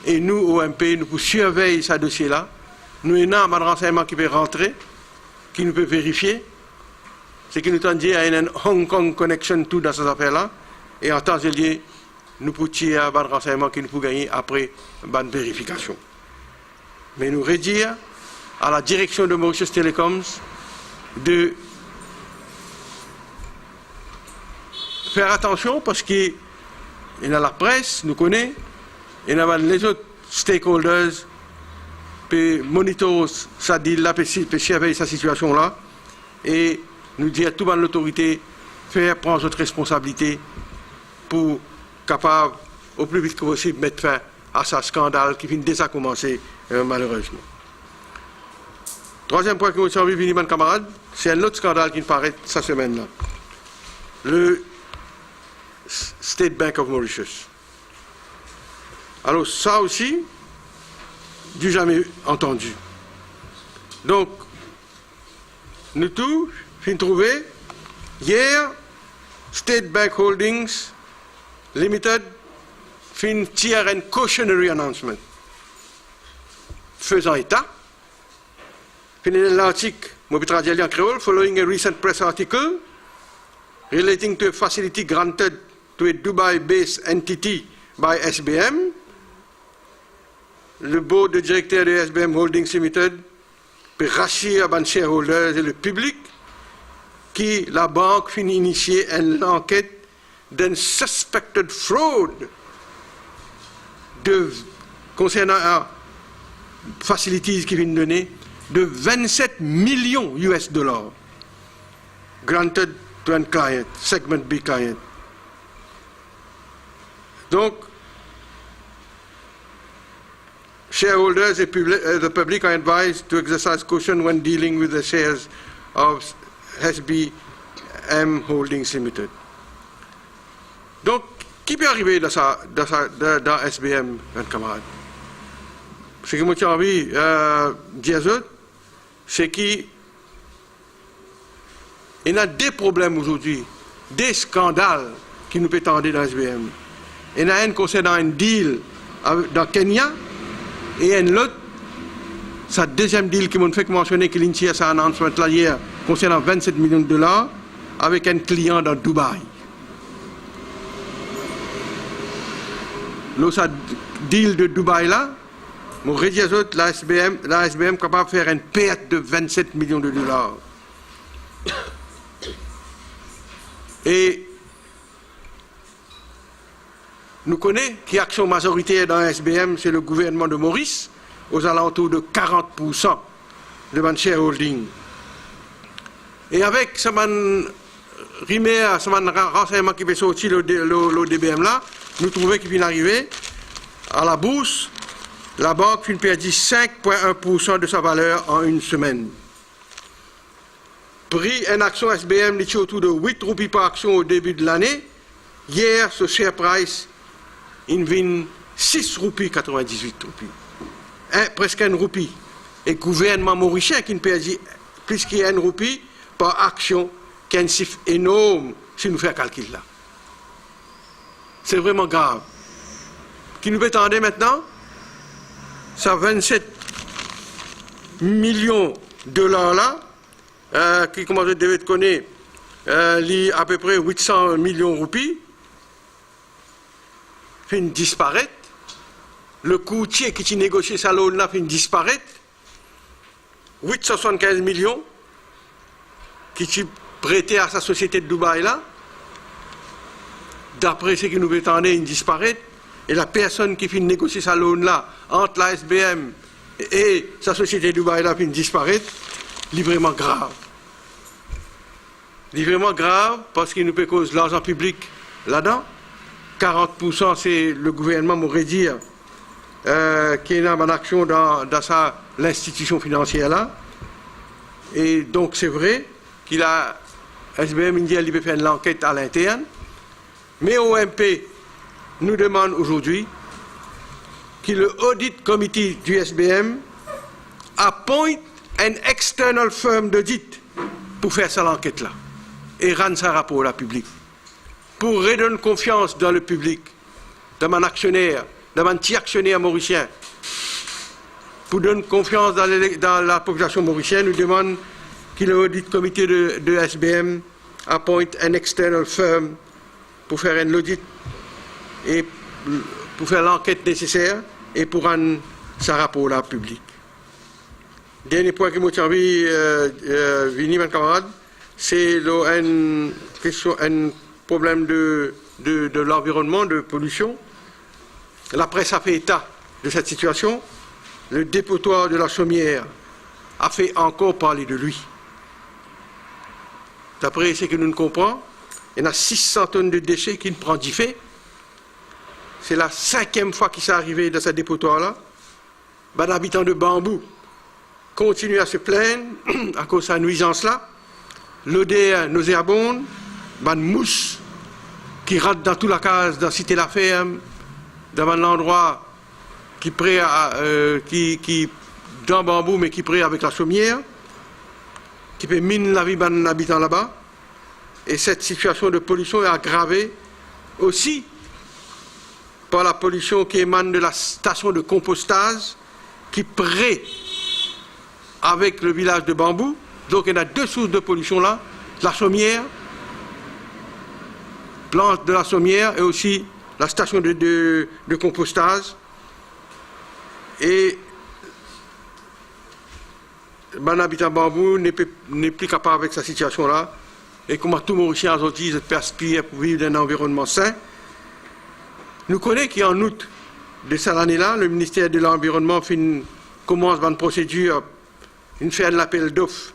et nous, OMP, nous pouvons surveiller ce dossier-là, nous avons un renseignement qui peut rentrer, qui nous peut vérifier, c'est qu'il nous a dit qu'il y a une Hong Kong connection tout dans cette affaire-là, et en temps et lieu, nous pouvons tirer un bon renseignement qui nous peut gagner après une bonne vérification. Mais nous redire à la direction de Mauritius Telecoms de faire attention parce qu'il y a la presse, nous connaît, il y a les autres stakeholders qui monitorent ça dit là, qui surveillent sa situation là, et nous dire à toute l'autorité faire prendre votre responsabilité pour capable au plus vite que possible mettre fin à ce scandale qui vient déjà commencer malheureusement. Troisième point que vous avez vu, mes camarades, c'est un autre scandale qui paraît cette semaine-là. Le State Bank of Mauritius. Alors ça aussi, du jamais entendu. Donc, nous tous, fin trouvé, hier, State Bank Holdings Limited fin tire un cautionary announcement faisant état fin l'article moi vais traduire en créole following a recent press article relating to a facility granted to a Dubai-based entity by SBM, le board de directeur de SBM Holdings Limited peut rassurer à les shareholders et le public qui la banque finit initier une enquête d'un suspected fraud concernant facilities qui viennent donner, de 27 millions US dollars granted to a client, segment B client. Donc, shareholders and the public are advised to exercise caution when dealing with the shares of SBM Holdings Limited. Donc, qui peut arriver dans SBM, mes camarades? Ce que moi j'ai envie de dire, c'est qu'il y a des problèmes aujourd'hui, des scandales qui nous pétendent dans SBM. Il y en a un concernant un deal dans Kenya et un autre, sa deuxième deal qui m'a fait mentionner qu'il y a sa announcement là hier concernant 27 millions de dollars avec un client dans Dubaï. Le deal de Dubaï là, mon rédier la SBM est capable de faire une perte de 27 millions de dollars. Et nous connaissons qui action majoritaire dans SBM, c'est le gouvernement de Maurice, aux alentours de 40% de mon shareholding. Et avec ce renseignement qui fait sortir le DBM là, nous trouvons qu'il vient d'arriver à la bourse, la banque vient perdre 5,1% de sa valeur en une semaine. Prix une action SBM était autour de 8 roupies par action au début de l'année. Hier, ce share price, il vient 6 roupies 98 roupies. Presque 1 roupie. Et le gouvernement mauricien qui perd plus qu'une roupie par action, qui a un chiffre énorme si nous faisons un calcul là. C'est vraiment grave. Qui nous attendait maintenant? Ça 27 millions de dollars là, qui, comme je devais te connaître, à peu près 800 millions de roupies, fait disparaître. Le courtier qui négocie sa loan là fait disparaître. 875 millions qui prêté à sa société de Dubaï là. D'après ce qui nous attendait, il disparaît. Et la personne qui fait négocier sa loan là entre la SBM et sa société de Dubaï là fait disparaître. C'est vraiment grave. C'est vraiment grave parce qu'il nous peut cause l'argent public là-dedans. 40% c'est le gouvernement m'aurait dit qui est en action dans l'institution financière là. Et donc c'est vrai qu'il a SBM India il peut faire l'enquête à l'interne. Mais OMP nous demande aujourd'hui que le Audit Committee du SBM appointe un external firm d'audit pour faire cette enquête-là et rendre sa rapport à la public. Pour redonner confiance dans le public, dans mon actionnaire, dans mon petit actionnaire mauricien, pour donner confiance dans la population mauricienne, nous demandons que le Audit Committee de SBM appointe un external firm pour faire un audit et pour faire l'enquête nécessaire et pour rendre sa rapport à la public. Dernier point que j'ai envie de venir, mes camarades, c'est un problème de l'environnement, de pollution. La presse a fait état de cette situation. Le dépotoir de la Chaumière a fait encore parler de lui. D'après ce que nous ne comprenons, il y a 600 tonnes de déchets qui ne prend d'y fait. C'est la 5e fois qu'il s'est arrivé dans ce dépotoir-là. Les habitants de Bambou continuent à se plaindre à cause de sa nuisance-là. L'odeur nauséabonde, les mousses qui rentrent dans toute la case, dans Cité La Ferme, dans un endroit qui près dans Bambou, mais qui près avec la Chaumière, qui peut miner la vie des habitants là-bas. Et cette situation de pollution est aggravée aussi par la pollution qui émane de la station de compostage qui près avec le village de Bambou. Donc il y a 2 sources de pollution là, la Chaumière, planche de la Chaumière et aussi la station de compostage. Et les habitants de Bambou n'est plus capable avec cette situation là. Et comme tout Mauricien a dit, perspire pour vivre dans un environnement sain. Nous connaissons qu'en août de cette année-là, le ministère de l'Environnement commence une procédure, une fait un appel d'offres.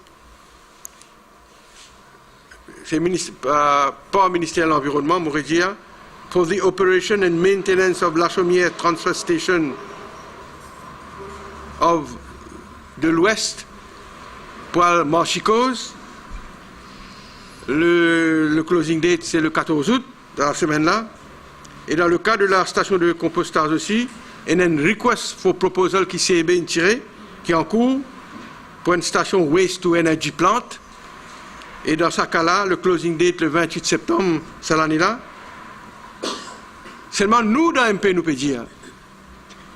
C'est pas le ministère de l'Environnement, on pourrait dire, for the operation and maintenance of la Chaumière Transfer Station de l'Ouest pour Marchicose. Le closing date, c'est le 14 août, dans la semaine-là. Et dans le cas de la station de compostage aussi, il y a une request for proposal qui s'est bien tiré, qui est en cours, pour une station Waste to Energy Plant. Et dans ce cas-là, le closing date, le 28 septembre, c'est l'année-là. Seulement nous, dans MP, nous peut dire,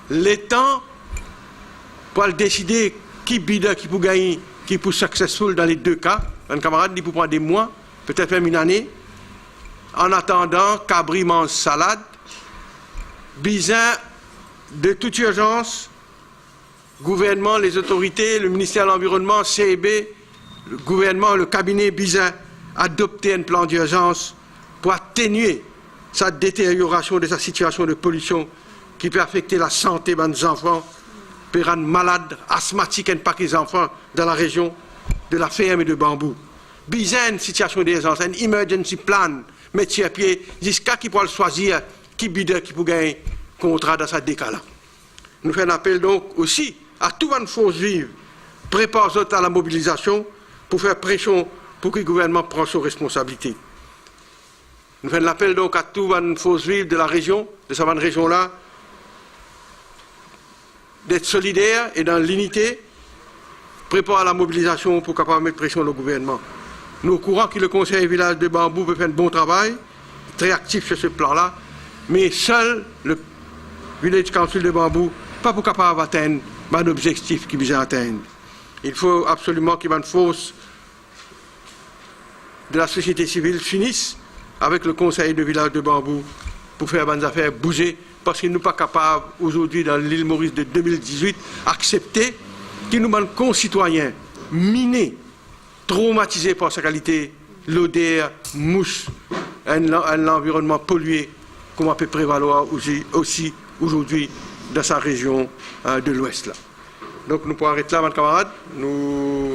les temps pour décider qui bide, qui peut gagner, qui peut successful dans les deux cas. Un camarade dit pour prendre des mois, peut-être même une année. En attendant, Cabri mange salade. Bizin, de toute urgence, gouvernement, les autorités, le ministère de l'Environnement, CEB, le gouvernement, le cabinet Bizin, adopter un plan d'urgence pour atténuer sa détérioration de sa situation de pollution qui peut affecter la santé de nos enfants, peut rendre malades, asthmatiques et pas les enfants dans la région de la ferme et de Bambou. Bizarre une situation d'urgence, un emergency plan, métier à pied, jusqu'à qui pourra choisir qui bide, qui peut gagner contrat dans ce décat-là. Nous faisons un appel donc aussi à tout une force vive, prépare à la mobilisation pour faire pression pour que le gouvernement prenne ses responsabilités. Nous faisons l'appel donc à tout une force vive de la région, de cette région-là, d'être solidaire et dans l'unité, prépare la mobilisation pour capable mettre pression sur le gouvernement. Nous sommes au courant que le conseil village de Bambou peut faire un bon travail, très actif sur ce plan-là, mais seul le village council de Bambou pas pour capable atteindre un objectif qu'il vise à atteindre. Il faut absolument qu'il y ait une force de la société civile finisse avec le conseil de village de Bambou pour faire des affaires bouger, parce qu'ils ne sont pas capables aujourd'hui dans l'île Maurice de 2018 d'accepter que nous, nos concitoyens, minés, traumatisés par sa qualité, l'odeur, mouche, un environnement pollué, comme on peut prévaloir aussi aujourd'hui dans sa région de l'Ouest. Donc nous pouvons arrêter là, mes camarades.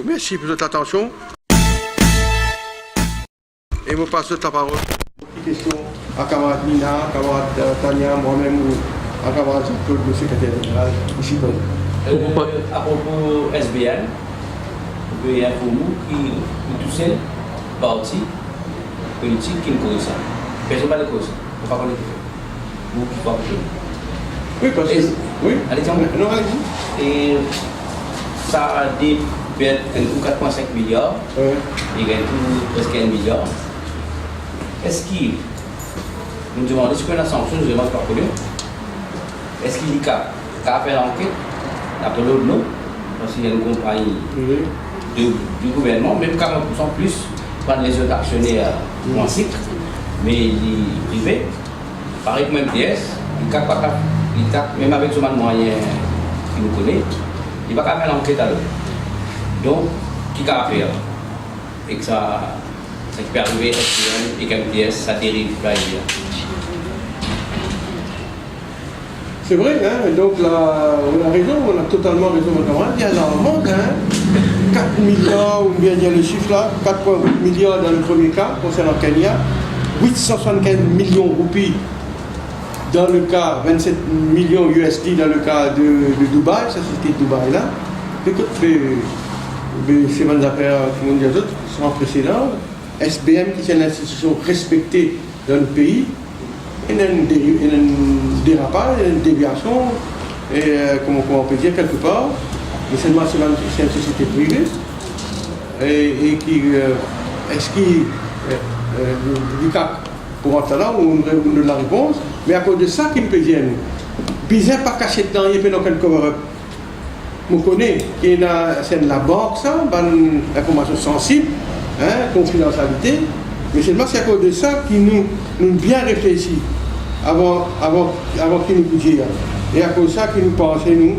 Merci pour votre attention. Et je passe la parole. Une question à camarade Nina, à camarade Tania, moi-même ou à camarade Jean-Claude, le secrétaire général, ici. À propos SBN, il y a pour nous qui tous ces partis politiques qui ne connaissent pas. Personne ne connaît ça. On ne peut pas connaître. Vous qui parlez. Oui, parce que. Oui. Allez-y. Non, allez-y. Et ça a des pertes de 4,5 milliards. Oui. Il gagne presque 1 milliard. Est-ce qu'il nous demande ce que la sanction, je ne demande pas connu. Est-ce qu'il y a qu'à faire l'enquête après l'autre non, parce qu'il y a une compagnie du gouvernement, même 40% plus, prendre les autres actionnaires en cycle, mais il est privé. Pareil comme MTS, même avec ce moyen qu'il nous connaît, il ne va pas faire l'enquête à l'autre. Donc, qui va faire? Et que ça peut arriver et qu'MTS, ça dérive là. C'est vrai, hein? Donc on a raison, on a totalement raison, mon camarade. Il y a énormément, 4 milliards, ou bien il y a le chiffre là, 4,8 milliards dans le premier cas concernant Kenya, 875 millions de roupies dans le cas, 27 millions USD dans le cas de Dubaï, ça c'était Dubaï là. Écoute, ces bonnes affaires qui m'ont dit d'autres sont précédents. SBM, qui est une institution respectée dans le pays, il y a un dérapage, une déviation, et comment on peut dire quelque part, mais seulement c'est une société privée, et qui, est-ce qu'il du cas pour entrer là, on donne la réponse, mais à cause de ça, qui me peut dire, bizarre pas caché dedans, il n'y a pas aucun cover-up. Je connais, c'est la banque, ça, une information sensible, hein, confidentialité, mais seulement c'est à cause de ça qu'il nous bien réfléchi avant qu'il nous dise. Et à cause de ça qu'il nous pensait, nous,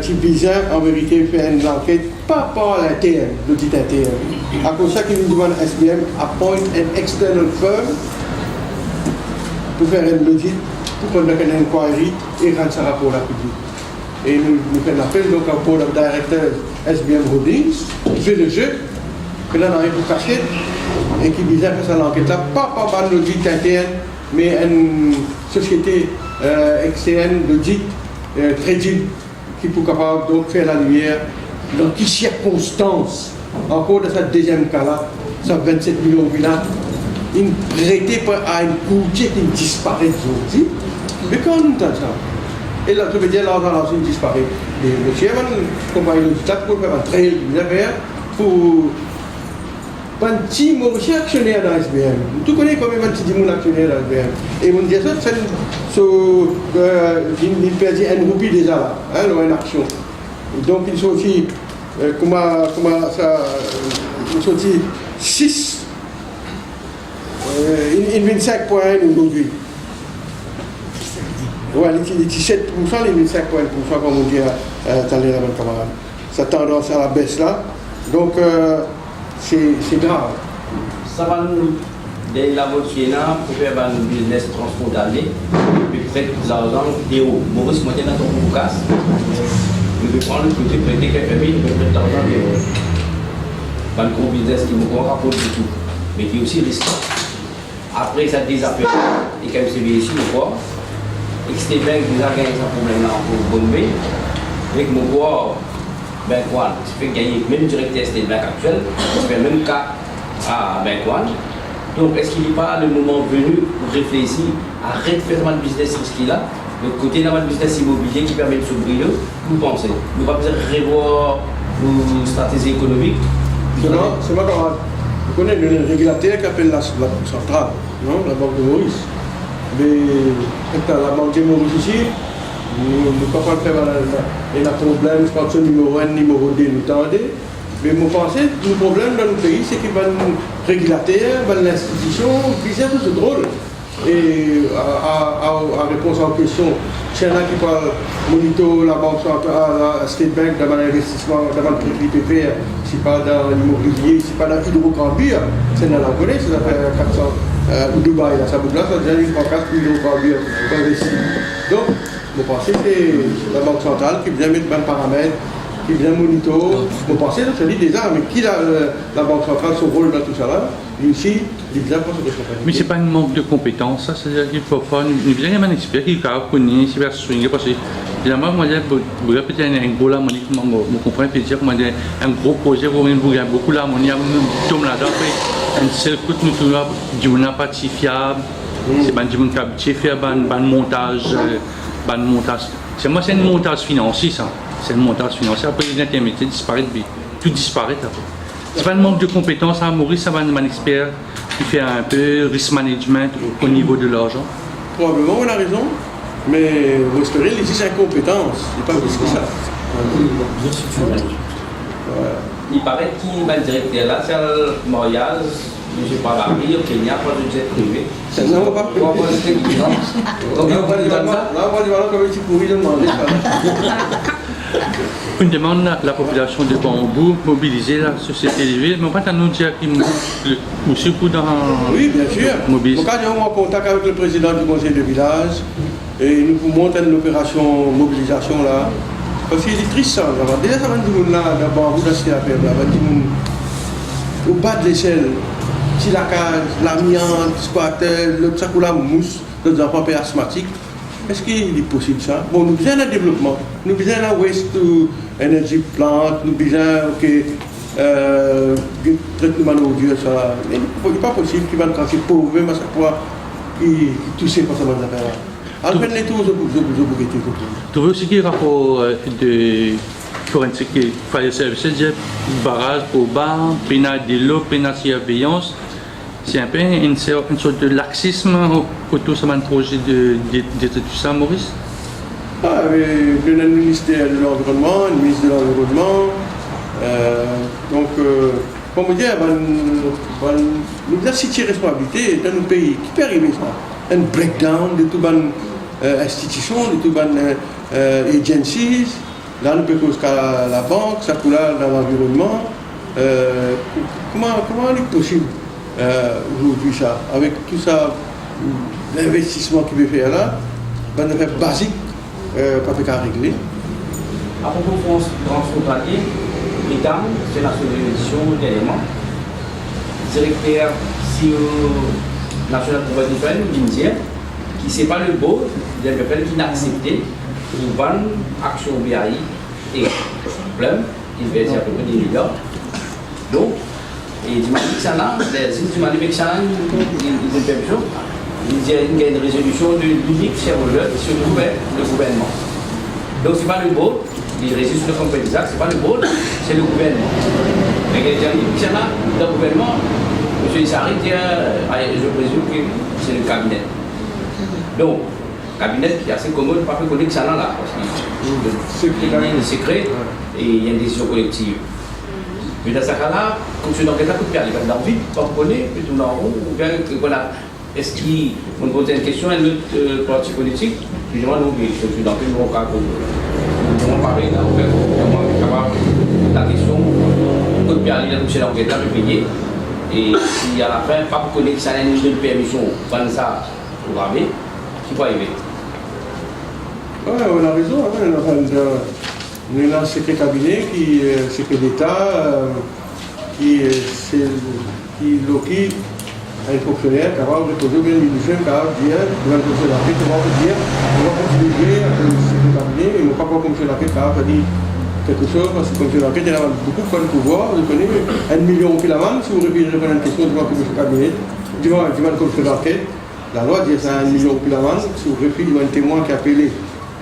type bizarre, en vérité, faire une enquête, pas par l'interne, l'audit interne. À cause de ça qu'il nous demande SBM appoint an external firm pour faire un audit pour qu'on ait une inquiry et rendre ce rapport à public. Et nous faisons appel donc au board of directors SBM Holdings, qui fait le jeu, que là, on a un pour cachette, et qui disait que ça l'enquête là, pas par l'audit interne, mais une société externe d'audit crédible qui peut capable donc faire la lumière dans quelles circonstances, encore de ce deuxième cas-là, ça 27 millions de dollars, il prêté à une courtier qui disparaît aujourd'hui, mais quand on entend ça, et là, je veux dire, l'argent là aussi disparaît. Et le chef, comment il a pour faire un trail pour un petit Mauricien actionnaire dans SBM. Tout connaît quand même un petit actionnaire dans SBM. Et on dit ça, il perd 1 roupie déjà là, une action. Donc ils sont aussi, comment ça, ils sont aussi 6, il 25 points aujourd'hui. Ouais, les 17%, les 25 points, comme on dit dans les camarades. Ça tendance à la baisse là. Donc, c'est grave. Ça va nous donner la voiture pour faire un business transfrontalier, puis prêter l'argent d'euros. Maurice, moi, dans ton casse, nous devons prendre le côté prêter quelques familles, nous devons prêter l'argent d'euros. Pas un gros business qui nous rapporte du tout, mais qui est aussi risqué. Après, ça désappelle, et quand c'est bien ici, on voit. Et que c'était bien que déjà gagné ce problème-là pour Bombay, avec mon bois, Benquan, ça fait gagner même directeur State Bank actuel, ça fait le même cas à Benquan. Donc, est-ce qu'il n'est pas le moment venu pour réfléchir à arrêter de faire le business risqué là, le côté d'un business immobilier qui permet de s'ouvrir, vous pensez? Nous va peut-être revoir nos stratégies économiques. C'est moi, vous connaissez le régulateur qui appelle la Banque centrale, non? La Banque de Maurice. Mais la Banque de Maurice ici, nous ne pouvons pas faire un problème, je pense que numéro 1, numéro 2, nous tendez. Mais mon pensée, le problème dans le pays, c'est qu'il y a un régulateur, l'institution, puis c'est tout drôle. Et à réponse à la question, s'il y en a qui parlent monitor la Banque centrale, la State Bank, dans l'investissement, dans le prix PPR, c'est pas dans l'immobilier, c'est pas dans l'hydrocarbure, c'est dans la connaît, ça fait 400 ou Dubaï, là, ça bouge là, ça déjà une pancarte pour l'hydrocarbure pour investir. Donc, je pense que c'est la Banque centrale qui vient mettre un paramètre, qui vient monitor. Je pense que c'est dit déjà, mais qui la Banque centrale, son rôle dans tout ça là, lui aussi, il vient pour se responsabiliser. Mais ce n'est pas un manque de compétences, ça, c'est-à-dire qu'il faut faire une un expert qui est capable de connaître, qui va se swinguer, parce que évidemment, moi, je vais peut-être un gros harmonie, je comprends, peut dire, un gros projet, vous avez beaucoup l'harmonie, nous sommes là-dedans, un seul coup, nous sommes du pas si fiable, c'est pas du monde qui faire un montage, c'est moi, c'est un montage financier, ça, c'est un montage financier, après les intermédiaires disparaissent, tout disparaît après. C'est pas un manque de compétences à Maurice, ça va un expert qui fait un peu risk management au niveau de l'argent. Probablement, on a raison, mais vous espérez, les 6 incompétences, c'est pas plus que ça. Il paraît qu'il va directeur là, c'est le mariage, je ne sais pas la vie, au Kenya, pas de jet privé. Ça ne va pas. Donc, on va dire ça. Là, on va dire comme si pourri de demander ça. On demande la population de Bambou mobiliser la société civile, mais on va nous dire qu'il aussi pour dans. Oui, bien sûr. Mobiliser. Quand nous sommes en contact avec le président du conseil de village, et nous pouvons monter une opération mobilisation là, parce qu'il est triste ça. Déjà, ça va nous là, d'abord, vous achetez à faire là, au bas de l'échelle, si la cage, l'amiante, squatter, le sac ou la mousse, les enfants asthmatiques. Est-ce qu'il est possible ça? Bon, nous besoin d'un développement, nous besoin d'un waste to energy plant, nous besoin traitement d'ordures, ça. Mais il n'est pas possible qu'il va être pauvre, même à chaque fois, il touche par sa bonne affaire. Alors, faites les tours, je vous Tu veux aussi qu'il y ait un rapport de forensique qui fallait servir, c'est-à-dire barrage pour bar, pénal de l'eau, pénal de surveillance. C'est un peu une sorte de laxisme autour de ce projet de tout ça, Maurice? Le ministère de l'Environnement, le ministre de l'Environnement, donc, comme dire, nous avons cité responsabilité dans nos pays. Qui peut arriver ça? Un breakdown de toutes les institutions, de toutes les agencies. Là, nous pouvons causer la banque, ça coule dans l'environnement. Comment est-ce possible? Aujourd'hui ça, avec tout ça, l'investissement qu'il veut faire là, ben, affaires basiques, pas qu'à régler. À propos de transfrontalier, l'État, c'est la édition dernièrement. Directeur CEO national de Vodafone, l'Indien, qui c'est pas le beau, il y a quelqu'un qui n'a accepté pour vendre action BAI et problème, il fait à peu près 10 milliards. Donc, et du Mali, ça là, les îles du Mali, ça là, ils ont fait il y a une résolution de l'unique shareholder sur le gouvernement. Donc, ce n'est pas le board, il résiste sur le compagnie, ce n'est pas le board, c'est le gouvernement. Mais il y a dans le gouvernement, M. Issari dit, je présume que c'est le cabinet. Donc, le cabinet qui est assez commode, pas fait connaître ça là, parce qu'il y a des secrets et il y a une décision collective. Mais dans ce cas-là, comme je suis dans quelqu'un qui peut aller dans le vide, pas connaître, puis tout en haut, ou bien voilà. Est-ce qu'on pose une question à notre parti politique? Je demande non, mais je suis dans quel cas nous devons parler là, on est capable la question, on peut aller dans le l'enquête là, payer. Et si à la fin, pas pour connaître ça, une de permission, prendre ça pour graver, qui va arriver? Oui, on a raison. On a un secret cabinet qui est secret d'État, qui loquit un fonctionnaire capable de poser une mission, capable de dire, on va continuer avec le secret cabinet, et non pas comme fonctionnaire capable de dire quelque chose, parce que comme fonctionnaire il a beaucoup de pouvoir, vous connaissez, 1 million de kilomètres, si vous répondez à une question devant le cabinet, devant le fonctionnaire d'enquête, la loi dit que c'est 1 million de kilomètres, si vous refusez devant un témoin qui a appelé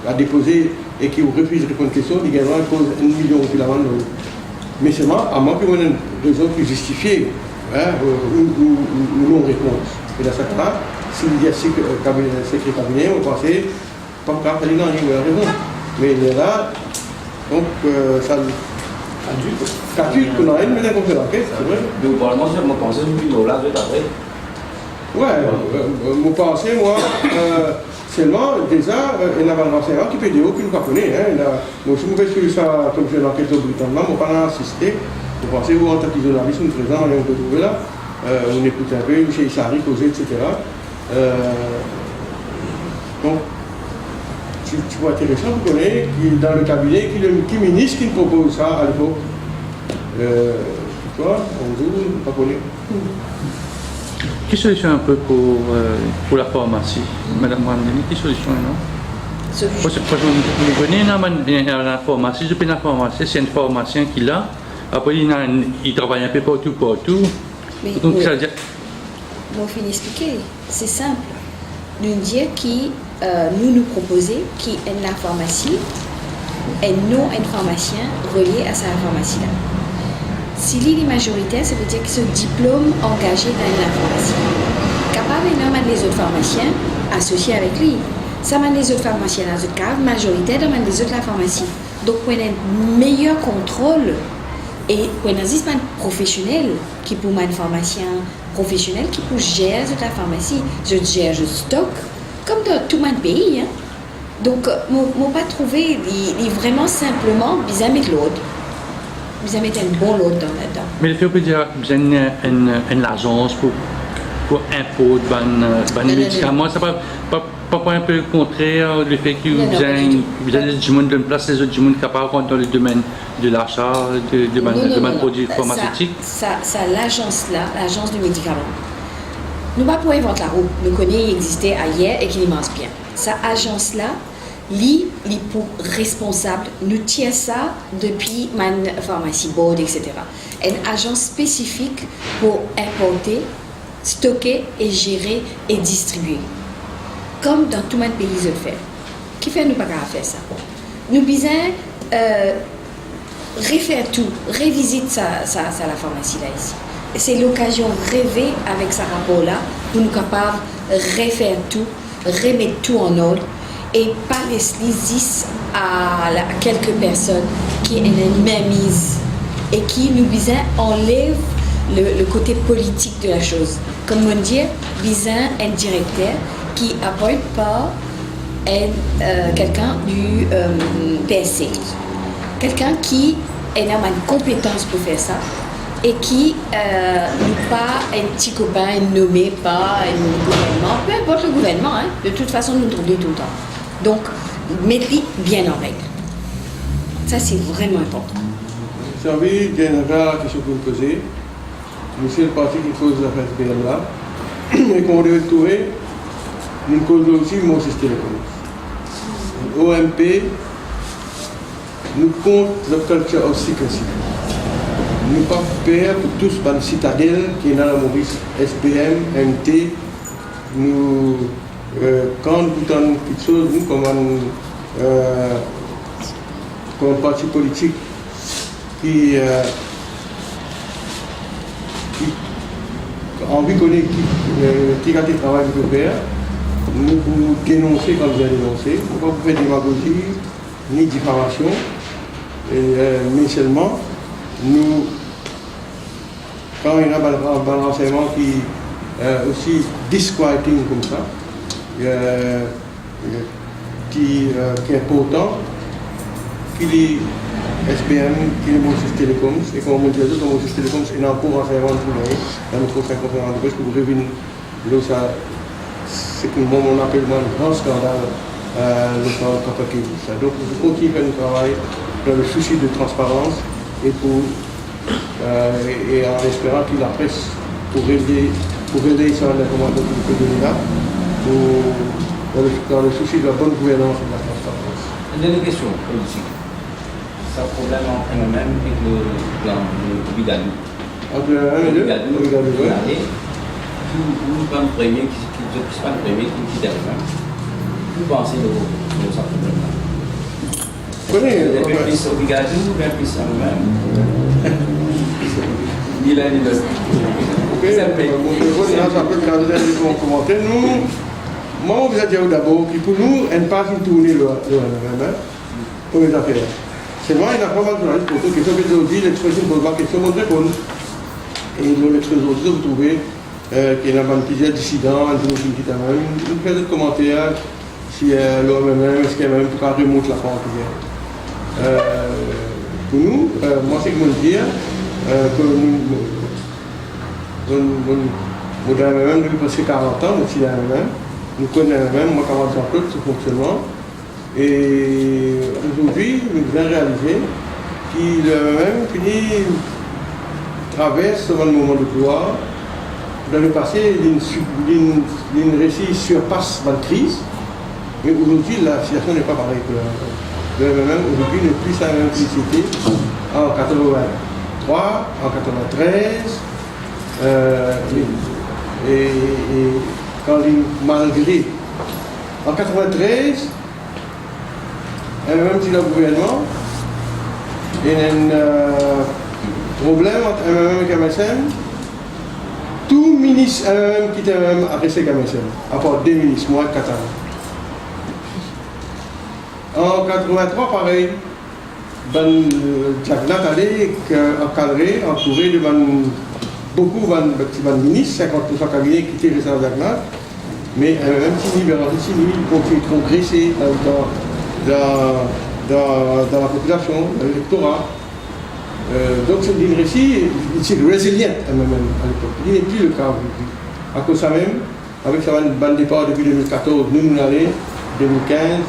à déposer et qui vous refuse de répondre à une question, il y a une cause 1 million de kilomètres. Mais seulement, à moins que vous ayez une raison plus justifiée, ou non-réponse. Et dans ce cas, s'il y a secret cabinet, on pensait, pas grave, il a raison. Mais il est là, donc ça adulte qu'on a une menace contre l'enquête, c'est vrai. Mais au Parlement, je me pensais que là, après. Ouais, mon pensée, moi, seulement, déjà, il y a un renseignement qui peut dire aucune ne connaît. Moi, si je vais suivre ça comme je l'ai enquête au Britannique, je ne vais pas assister. Vous pensez, vous, en tant que journaliste, nous présents, on peut trouver là, on écoute un peu, M. Issari, causer, etc. Donc, tu vois intéressant, vous connaissez, qui dans le cabinet, qui ministre qui propose ça à l'époque. Toi, on dit, pas connaît. Quelle solution un peu pour la pharmacie, Madame Randini, quelle solution, non? Parce que je connais la pharmacie, je peux la pharmacie, c'est un pharmacien qui l'a. Après, il travaille un peu partout. Mais donc, ça veut dire. Bon, je vais expliquer. C'est simple. Nous dire qui nous proposer qui est la pharmacie et non un pharmacien relié à sa pharmacie-là. S'il est majoritaire, ça veut dire que ce diplôme engagé dans la pharmacie. Capable énormément les autres pharmaciens associés avec lui. Ça mène les autres pharmaciens dans le cas majoritaire dans les autres la pharmacie. Donc, on a un meilleur contrôle. Et on a un professionnel qui pour un pharmacien professionnel qui pour gérer la pharmacie. Je gère le stock comme dans tout le pays. Hein. Donc, je n'ai pas trouvé vraiment simplement besoin de mettre l'autre. Besoin de mettre un bon lot là-dedans. Mais le fait peut dire que vous avez une agence pour impôt de médicaments, ça pas un peu le contraire, le fait que vous avez du monde de place, les autres du monde capables dans le domaine de l'achat, de produits pharmaceutiques. Ça l'agence-là, l'agence du médicament. Nous ne pouvons pas inventer la roue. Nous connaissons qu'il existait ailleurs et qu'il immense bien. Cette agence-là, li pour responsable, nous tient ça depuis ma pharmacie board, etc. Une agence spécifique pour importer, stocker et gérer et distribuer. Comme dans tout le pays je le fais. Qui fait nous pas faire ça? Nous besoin refaire tout, révisiter ça la pharmacie là ici. Et c'est l'occasion de rêver avec ce rapport-là pour nous capables de refaire tout, remettre tout en ordre et pas laisser à quelques personnes qui ont une mainmise et qui nous besoin enlève le côté politique de la chose. Comme on dit, besoin un directeur qui apporte pas quelqu'un du PSC. Quelqu'un qui a une compétence pour faire ça et qui n'est pas un petit copain nommé par un gouvernement, peu importe le gouvernement, hein, de toute façon nous trouvons tout le temps. Donc, mettez bien en règle. Ça, c'est vraiment important. Vous savez, il y a une vraie question que vous me posez. C'est le parti qui cause la FPL là. Et qu'on devait trouver une cause aussi, mon système de commerce. OMP, nous compte la culture of secrecy. Nous ne pouvons pas faire pour tous les citadelles qui sont dans la Maurice, SPM, MT. Nous, quand nous avons quelque chose, nous, comme un parti politique qui a envie de connaître qui a été travaillé pour faire, nous pouvons dénoncer quand vous avez dénoncé. Nous ne pouvons pas faire démagogie ni diffamation, mais seulement nous, quand il y a un renseignement qui est aussi disquieting comme ça, qui est important, qu'il est SBM, qu'il est Moses Telecoms, et comme on dit à d'autres, Moses Telecoms est un pour renseignement pour nous, dans notre conseil conférence de presse, pour revenir là, ça, c'est que on appelle un grand scandale, le temps ça. Donc, nous continuons à faire notre travail dans le souci de transparence et et en espérant que la presse pour aider sur la commande que vous donner là, dans le souci de la bonne gouvernance et de la transparence. Une dernière question politique. C'est un problème entre MMM et le Bigalou. Entre un et deux, le Bigalou, oui. Vous pas le premier qui se passe le premier qui est derrière. Vous pensez de ce problème-là? Connais, plus Bigalou, plus MMM. Ni l'un ni l'autre. Ok, ça peut être un commentaire. Moi, on vous a dit d'abord que pour nous, on ne passe pas tourner le MMM pour les affaires. Seulement, il y a pas mal de journalistes pour que quelqu'un aujourd'hui, l'expression pose la question, on répond. Et l'expression aujourd'hui, vous trouvez qu'il y a plusieurs dissidents, vous faites des commentaires si l'OMM, est-ce qu'il y a même pour qu'on remonte la pente. Pour nous, moi, c'est que je veux dire que nous avons même depuis presque 40 ans, aussi la MMM, nous connaissons même, moi, comment Jean-Claude, ce fonctionnement. Et aujourd'hui, nous devons réaliser que le MMM traverse un moment de gloire. Dans le passé, une récit surpasse la crise, mais aujourd'hui, la situation n'est pas pareille que le MMM. Aujourd'hui, n'est plus la même publicité en 83, en 93, et quand malgré en 93, même si le gouvernement, il y a un problème entre MMM et MSM. Tout ministre MMM qui était même adressé à MSM, à part deux ministres, moi et Qatar. En 83, pareil, Jagnat allait encadrer, entouré de beaucoup de ministres, 50% cabinet qui étaient restés à Jagnat, mais MMM il continue de progresser dans la population, dans l'électorat. Donc c'est une récit, c'est résilient MMM à l'époque. Il n'est plus le cas aujourd'hui. À cause de ça même, avec sa bande départ depuis 2014, nous allons, 2015,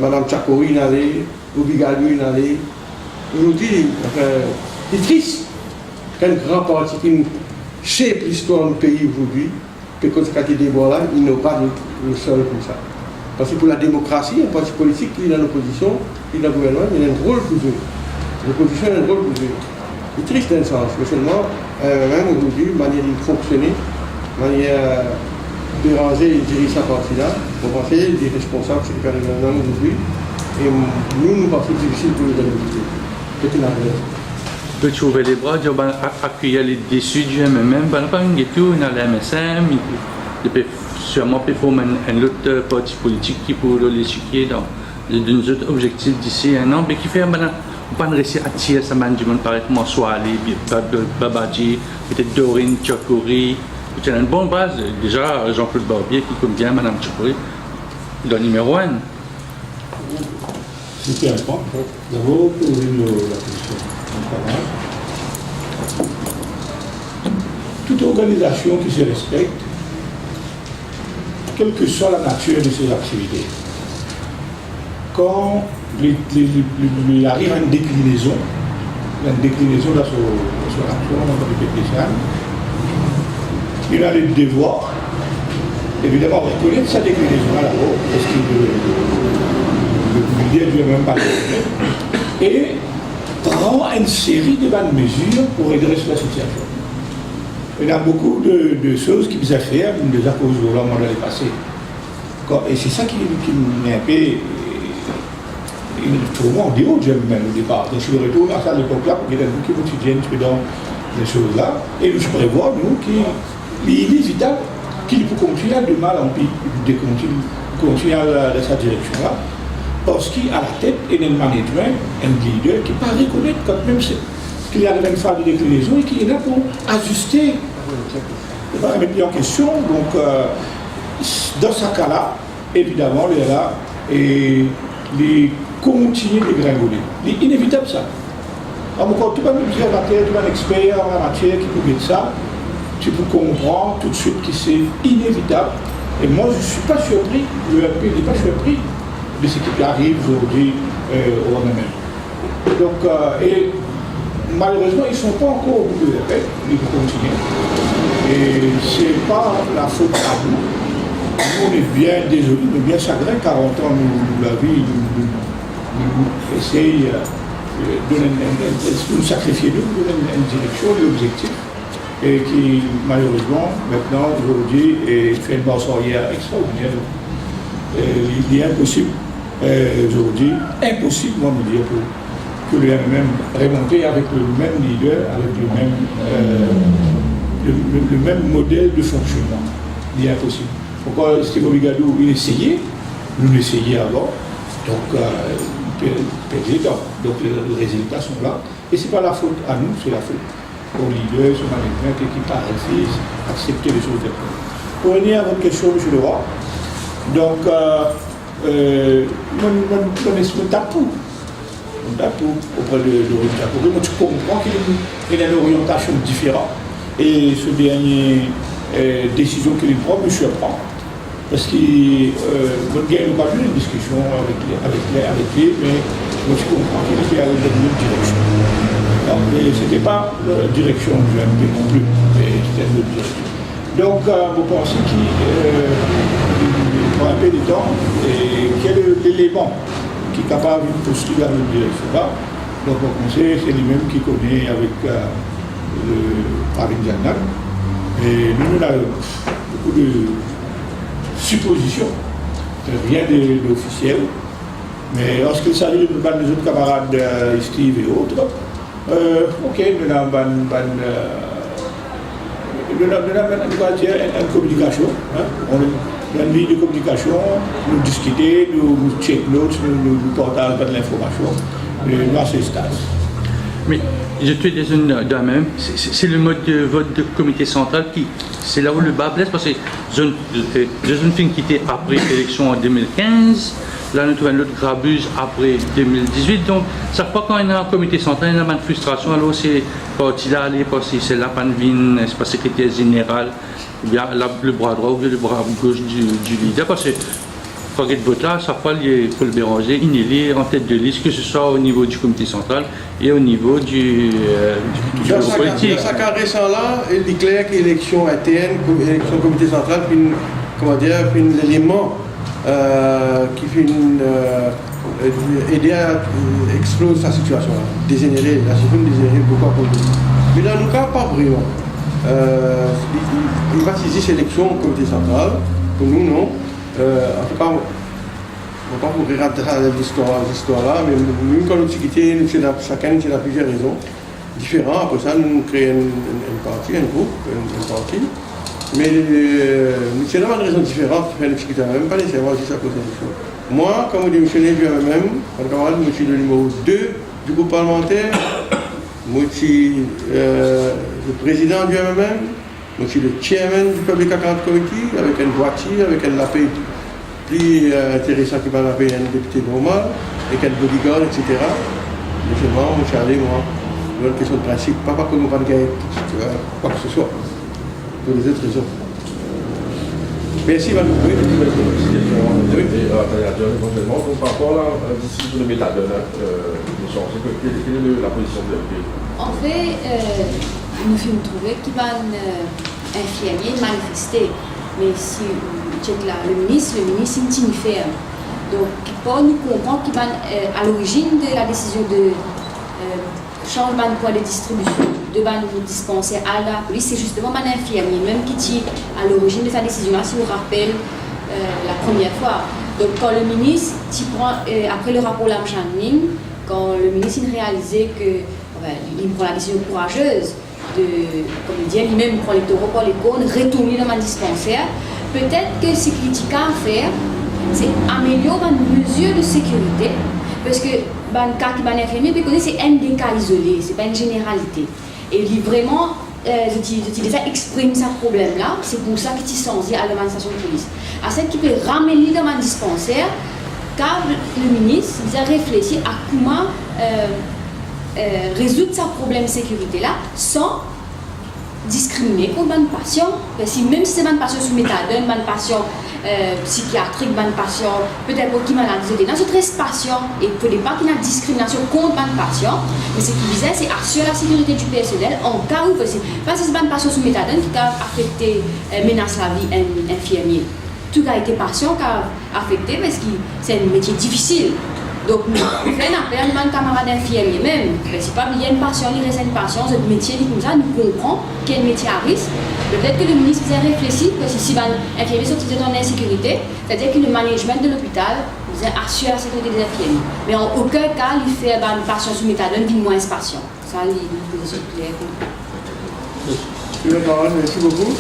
Mme Tchakori allait, Obigalou allait. Aujourd'hui, c'est triste qu'un grand parti qui shape l'histoire du pays aujourd'hui, que quand il y a des débats là, il n'a pas le sol comme ça. Parce que pour la démocratie, un parti politique qui est dans l'opposition, qui est dans le gouvernement, il a un rôle pour jouer. L'opposition a un rôle pour jouer. C'est triste dans le sens, mais seulement, même aujourd'hui, manière de fonctionner, manière de ranger et de diriger sa partie-là, on va faire des responsables, c'est le gouvernement aujourd'hui, et nous pensons que c'est difficile pour les députés. C'est une affaire. Peux-tu ouvrir les bras, dire accueillir les déçus du MMM, pas une guetto, dans la MSM, il peut sûrement performer un autre parti politique qui pourrait l'échiquier dans un autre objectif d'ici un an, mais qui fait maintenant. On ne réussit à tirer ça du monde pareil comment soit Ali, Babadji, peut-être Dorine, Tchakori. C'est une bonne base. Déjà, Jean-Claude Barbier qui connaît bien Mme Tchakori, le numéro 1. C'était un point. D'abord, poser la question. Toute organisation qui se respecte, quelle que soit la nature de ses activités, quand il arrive à une déclinaison dans son action, dans le PPCN, il a le devoir, évidemment, de reconnaître sa déclinaison à la haut, parce qu'il ne lui a même pas et prend une série de bonnes mesures pour redresser la situation. Il y a beaucoup de choses qu'il a fait, déjà à cause de l'homme dans le passé. Et c'est ça qui m'a un peu pour moi en déhaut de même au départ. Donc je suis retourné à cette époque-là pour qu'il y ait beaucoup quotidienne dans les choses-là. Et je prévois, nous, qu'il est inévitable qu'il peut continuer de mal en pire, de continuer dans cette direction-là. Parce qu'à la tête, il y a un management, un leader qui ne peut pas reconnaître quand même qu'il y a la même phase de déclinaison et qui est là pour ajuster, ne pas remettre en question. Donc, dans ce cas-là, évidemment, il est là et il continue de gringoler. C'est inévitable ça. Encore, tout le monde observateur, tout le monde expert en la matière qui peut mettre ça, tu peux comprendre tout de suite que c'est inévitable. Et moi, je ne suis pas surpris, le MP n'est pas surpris de ce qui arrive aujourd'hui au MMM. Donc, et malheureusement, ils ne sont pas encore au bout de l'EP, ils vont continuer. Et ce n'est pas la faute à nous. Nous, on est bien désolés, on est bien chagrins, 40 ans, nous la vie, nous essayons de nous sacrifier, de nous donner une direction, un objectif, et qui, malheureusement, maintenant, aujourd'hui, fait une barrière extraordinaire. Il est impossible, aujourd'hui, impossible, moi, me dire, que le MMM remonte avec le même leader, avec le même modèle de fonctionnement. Il est impossible. Pourquoi Steve Obigadou, il essayait, nous l'essayions avant, donc donc les résultats sont là. Et ce n'est pas la faute à nous, c'est la faute aux leaders, au management qui paraissent accepter les choses. Pour venir à votre question, M. Leroy, donc, mon tapou auprès de Tapou. Donc, tu comprends qu'il y a une orientation différente. Et ce dernier décision qu'il prend me surprend. Parce que mon gars n'a pas eu une discussion avec lui, mais moi je comprends qu'il était à une autre direction. Mais ce n'était pas la direction du MP non plus, mais c'était une autre direction. Donc vous pensez qu'il prend un peu de temps et quel est l'élément qui est capable de postuler à une direction-là. Donc mon conseil, c'est lui-même qui connaît avec le Paris Diana. Et nous avons beaucoup de suppositions, rien d'officiel. Mais lorsqu'il s'agit de nos autres camarades Steve et autres, ok, nous avons une communication. On a une ligne de communication, nous discutons, nous check notes, nous partageons de l'information, nous à ce stade. Mais je te dis d'un même, c'est le mode de vote de comité central qui, c'est là où le bas blesse, parce que je ne fais quitter après l'élection en 2015, là nous trouvons l'autre grabuse après 2018, donc ça pas quand il y a un comité central, il y a une frustration, alors c'est quand il a allé, parce que c'est la panvine, c'est pas secrétaire général, ou bien le bras droit ou bien le bras gauche du leader, parce que quand il vote là, chaque fois, Paul Béranger, il est en tête de liste, que ce soit au niveau du comité central et au niveau du bureau politique. Dans ce cas récent là, il dit clair que l'élection interne, l'élection comité central, puis un élément qui fait aider à exploser sa situation, dégénérer, la situation dégénérer beaucoup à cause. Mais dans le cas, pas vraiment. Il va saisir cette élection au comité central, pour nous, non. En tout cas, on ne va pas vous raconter l'histoire là, mais nous, quand nous avons quitté, chacun a plusieurs raisons différentes. Après ça, nous créons une partie, un groupe, une partie. Mais nous avons des raisons différentes qui font nous quitter, même pas nécessairement juste à cause de l'élection. Moi, comme vous dites, je suis du MMM, en camarade, je suis le numéro 2 du groupe parlementaire, je suis le président du MMM. Donc, je suis le chairman du Public Account Committee, avec une voiture, avec un lapin plus intéressant qui va l'appeler un député normal, avec un bodyguard, etc. Mais c'est moi, je suis allé, moi, dans une question de principe, pas parce que nous ne pas gagner quoi que ce soit, pour des autres raisons. Merci, Madame. Oui, éventuellement, donc par rapport à la distribution de méthadone, quelle est la position de l'UMP? En fait, nous avons trouvé qu'il va infirmier manifester, mais si le ministre est ferme. Donc, pour nous comprendre qu'il va à l'origine de la décision de changement de poids de distribution de nous dispenser à la police, c'est justement un infirmier, même qui dit à l'origine de sa décision-là, si vous rappelez la première fois. Donc, quand le ministre, après le rapport Lam-Channing, quand le ministre réalisait qu'il prend la décision courageuse de, comme il dit, lui-même prend les taureaux par les cornes, retourner dans ma dispensaire, peut-être que ce qu'il a à faire, c'est améliorer une mesure de sécurité, parce que le cas qui va infirmier, c'est un des cas isolés, ce n'est pas une généralité. Et lui vraiment, l'utilisateur exprime ce problème-là, c'est pour ça qu'il est censé à l'administration de police. À ce qui peut ramener dans un dispensaire, car le ministre a réfléchi à comment résoudre ce problème de sécurité-là sans discriminer contre un patient. Parce que même si c'est un patient sous méthadone, un patient psychiatrique, un patient peut-être qui maladie de dans ce 13 patients, et il ne faut pas qu'il y ait une discrimination contre un patient, mais ce qu'il disait, c'est assurer la sécurité du personnel en cas où, parce que c'est un patient sous méthadone qui a affecté, menace la vie d'un infirmier. Tout a été patient qui a affecté parce que c'est un métier difficile. Donc, nous faisons un appel à un camarade infirmier même. C'est pas il y a une passion, il reste une passion, ce métier comme ça, nous comprenons qu'il y a un métier à risque. Peut-être que le ministre a réfléchi, parce que si un infirmier sont dans l'insécurité, c'est-à-dire que le management de l'hôpital assure la sécurité des infirmiers. Mais en aucun cas, il fait une passion sous méthadone, puis moins patient. Ça, il est une position claire. Merci beaucoup.